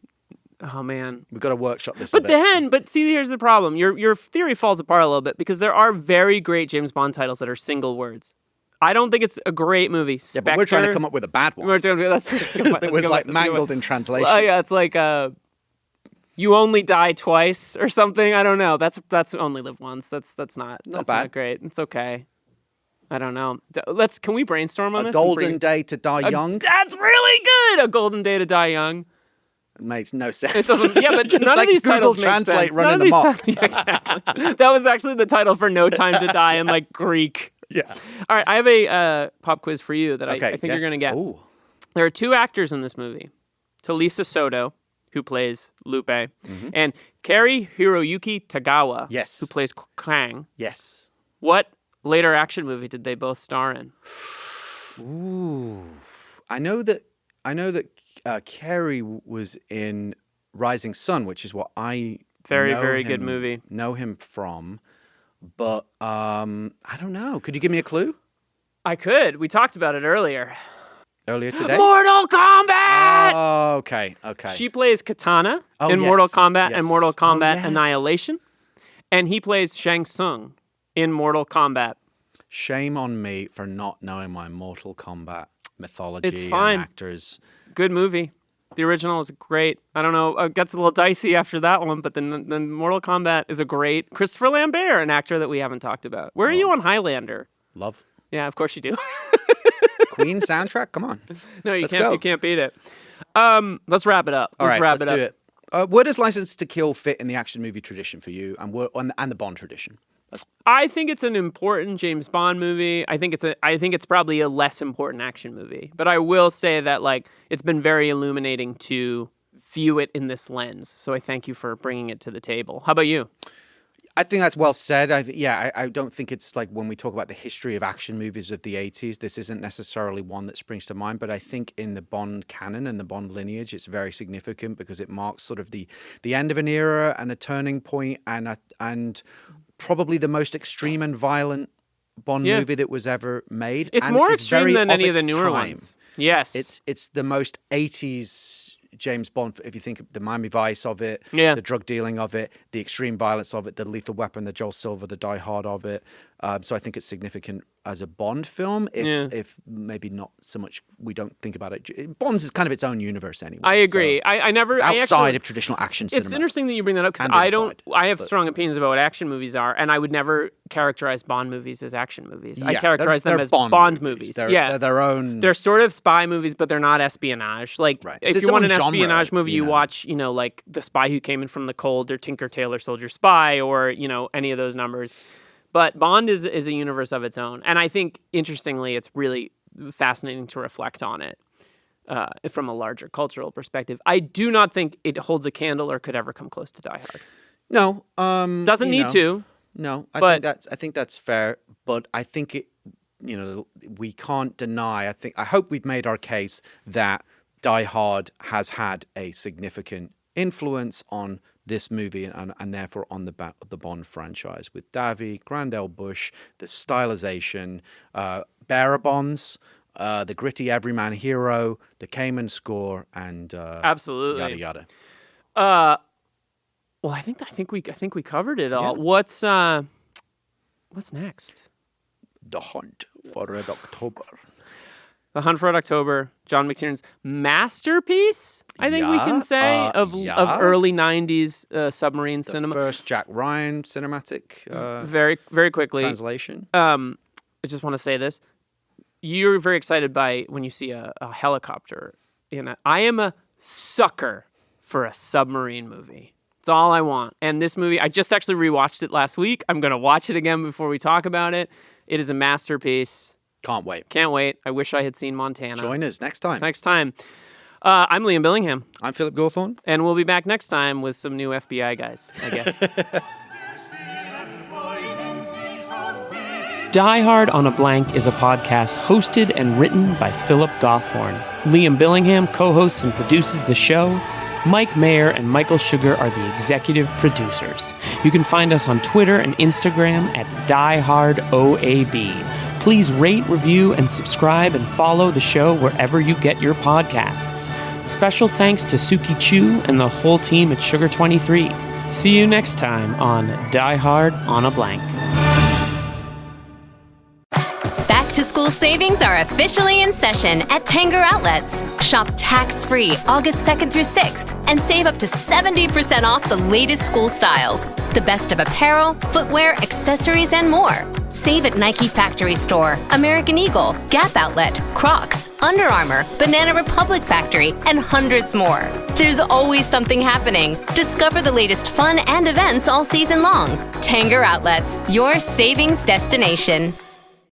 Oh, man. We've got to workshop this but see, here's the problem. Your theory falls apart a little bit, because there are very great James Bond titles that are single words. I don't think it's a great movie. Spectre, but we're trying to come up with a bad one. It was like mangled in translation. Yeah, it's like You Only Die Twice or something. I don't know. That's Only Live Once. That's not bad. Not great. It's okay. I don't know. Can we brainstorm on this? A Golden Day to Die Young. That's really good. A Golden Day to Die Young. It makes no sense. It doesn't. Yeah, but none of these titles make sense. Running them up. Exactly. That was actually the title for No Time to Die in like Greek. Yeah. All right, I have a pop quiz for you that I think you're going to get. Ooh. There are 2 actors in this movie. Talisa Soto, who plays Lupe, and Kari Hiroyuki Tagawa, yes, who plays Kang. Yes. What later action movie did they both star in? Ooh. I know that Kari was in Rising Sun, which is what I very good movie. Know him from. But I don't know. Could you give me a clue? I could. We talked about it earlier. Earlier today? Mortal Kombat! Oh, okay. She plays Katana in Mortal Kombat and Mortal Kombat Annihilation. And he plays Shang Tsung in Mortal Kombat. Shame on me for not knowing my Mortal Kombat mythology it's fine. And actors. Good movie. The original is great. I don't know. It gets a little dicey after that one, but then Mortal Kombat is a great. Christopher Lambert, an actor that we haven't talked about. Where are you on Highlander? Love. Yeah, of course you do. Queen soundtrack? Come on. No, you can't. You can't beat it. Let's wrap it up. Let's do it. Where does License to Kill fit in the action movie tradition for you, and the Bond tradition? I think it's an important James Bond movie. I think it's probably a less important action movie. But I will say that it's been very illuminating to view it in this lens. So I thank you for bringing it to the table. How about you? I think that's well said. I don't think it's like when we talk about the history of action movies of the 80s, this isn't necessarily one that springs to mind. But I think in the Bond canon and the Bond lineage, it's very significant because it marks sort of the end of an era and a turning point and probably the most extreme and violent Bond movie that was ever made. It's more extreme than any of the newer ones. Yes. It's the most 80s James Bond, if you think of the Miami Vice of it, the drug dealing of it, the extreme violence of it, the Lethal Weapon, the Joel Silver, the Die Hard of it. So I think it's significant as a Bond film, if maybe not so much, we don't think about it. Bond's is kind of its own universe anyway. I agree. So It's outside of traditional action cinema. It's interesting that you bring that up because I have strong opinions about what action movies are, and I would never characterize Bond movies as action movies. I characterize them as Bond movies. They're their own. They're sort of spy movies, but they're not espionage. Like, if you want an espionage movie, you watch, like The Spy Who Came In From the Cold or Tinker Tailor Soldier Spy or, any of those numbers. But Bond is a universe of its own. And I think, interestingly, it's really fascinating to reflect on it from a larger cultural perspective. I do not think it holds a candle or could ever come close to Die Hard. No. Doesn't need to. No, I think that's fair. But I think it, we can't deny. I hope we've made our case that Die Hard has had a significant influence on this movie and therefore on the Bond franchise with Davi, Grandel Bush, the stylization, bearer bonds, the gritty everyman hero, the Cayman score, and absolutely yada yada. Well, I think we covered it all. Yeah. What's next? The Hunt for Red October. The Hunt for Red October, John McTiernan's masterpiece, I think we can say, of early 90s submarine cinema. The first Jack Ryan cinematic very, very quickly. Translation. I just want to say this. You're very excited when you see a helicopter in it. I am a sucker for a submarine movie. It's all I want. And this movie, I just actually rewatched it last week. I'm going to watch it again before we talk about it. It is a masterpiece. Can't wait. Can't wait. I wish I had seen Montana. Join us next time. I'm Liam Billingham. I'm Philip Gawthorne. And we'll be back next time with some new FBI guys, I guess. Die Hard on a Blank is a podcast hosted and written by Philip Gawthorne. Liam Billingham co-hosts and produces the show. Mike Mayer and Michael Sugar are the executive producers. You can find us on Twitter and Instagram at DieHardOAB. Please rate, review, and subscribe and follow the show wherever you get your podcasts. Special thanks to Suki Chu and the whole team at Sugar 23. See you next time on Die Hard on a Blank. Back to school savings are officially in session at Tanger Outlets. Shop tax-free August 2nd through 6th and save up to 70% off the latest school styles. The best of apparel, footwear, accessories, and more. Save at Nike Factory Store, American Eagle, Gap Outlet, Crocs, Under Armour, Banana Republic Factory, and hundreds more. There's always something happening. Discover the latest fun and events all season long. Tanger Outlets, your savings destination.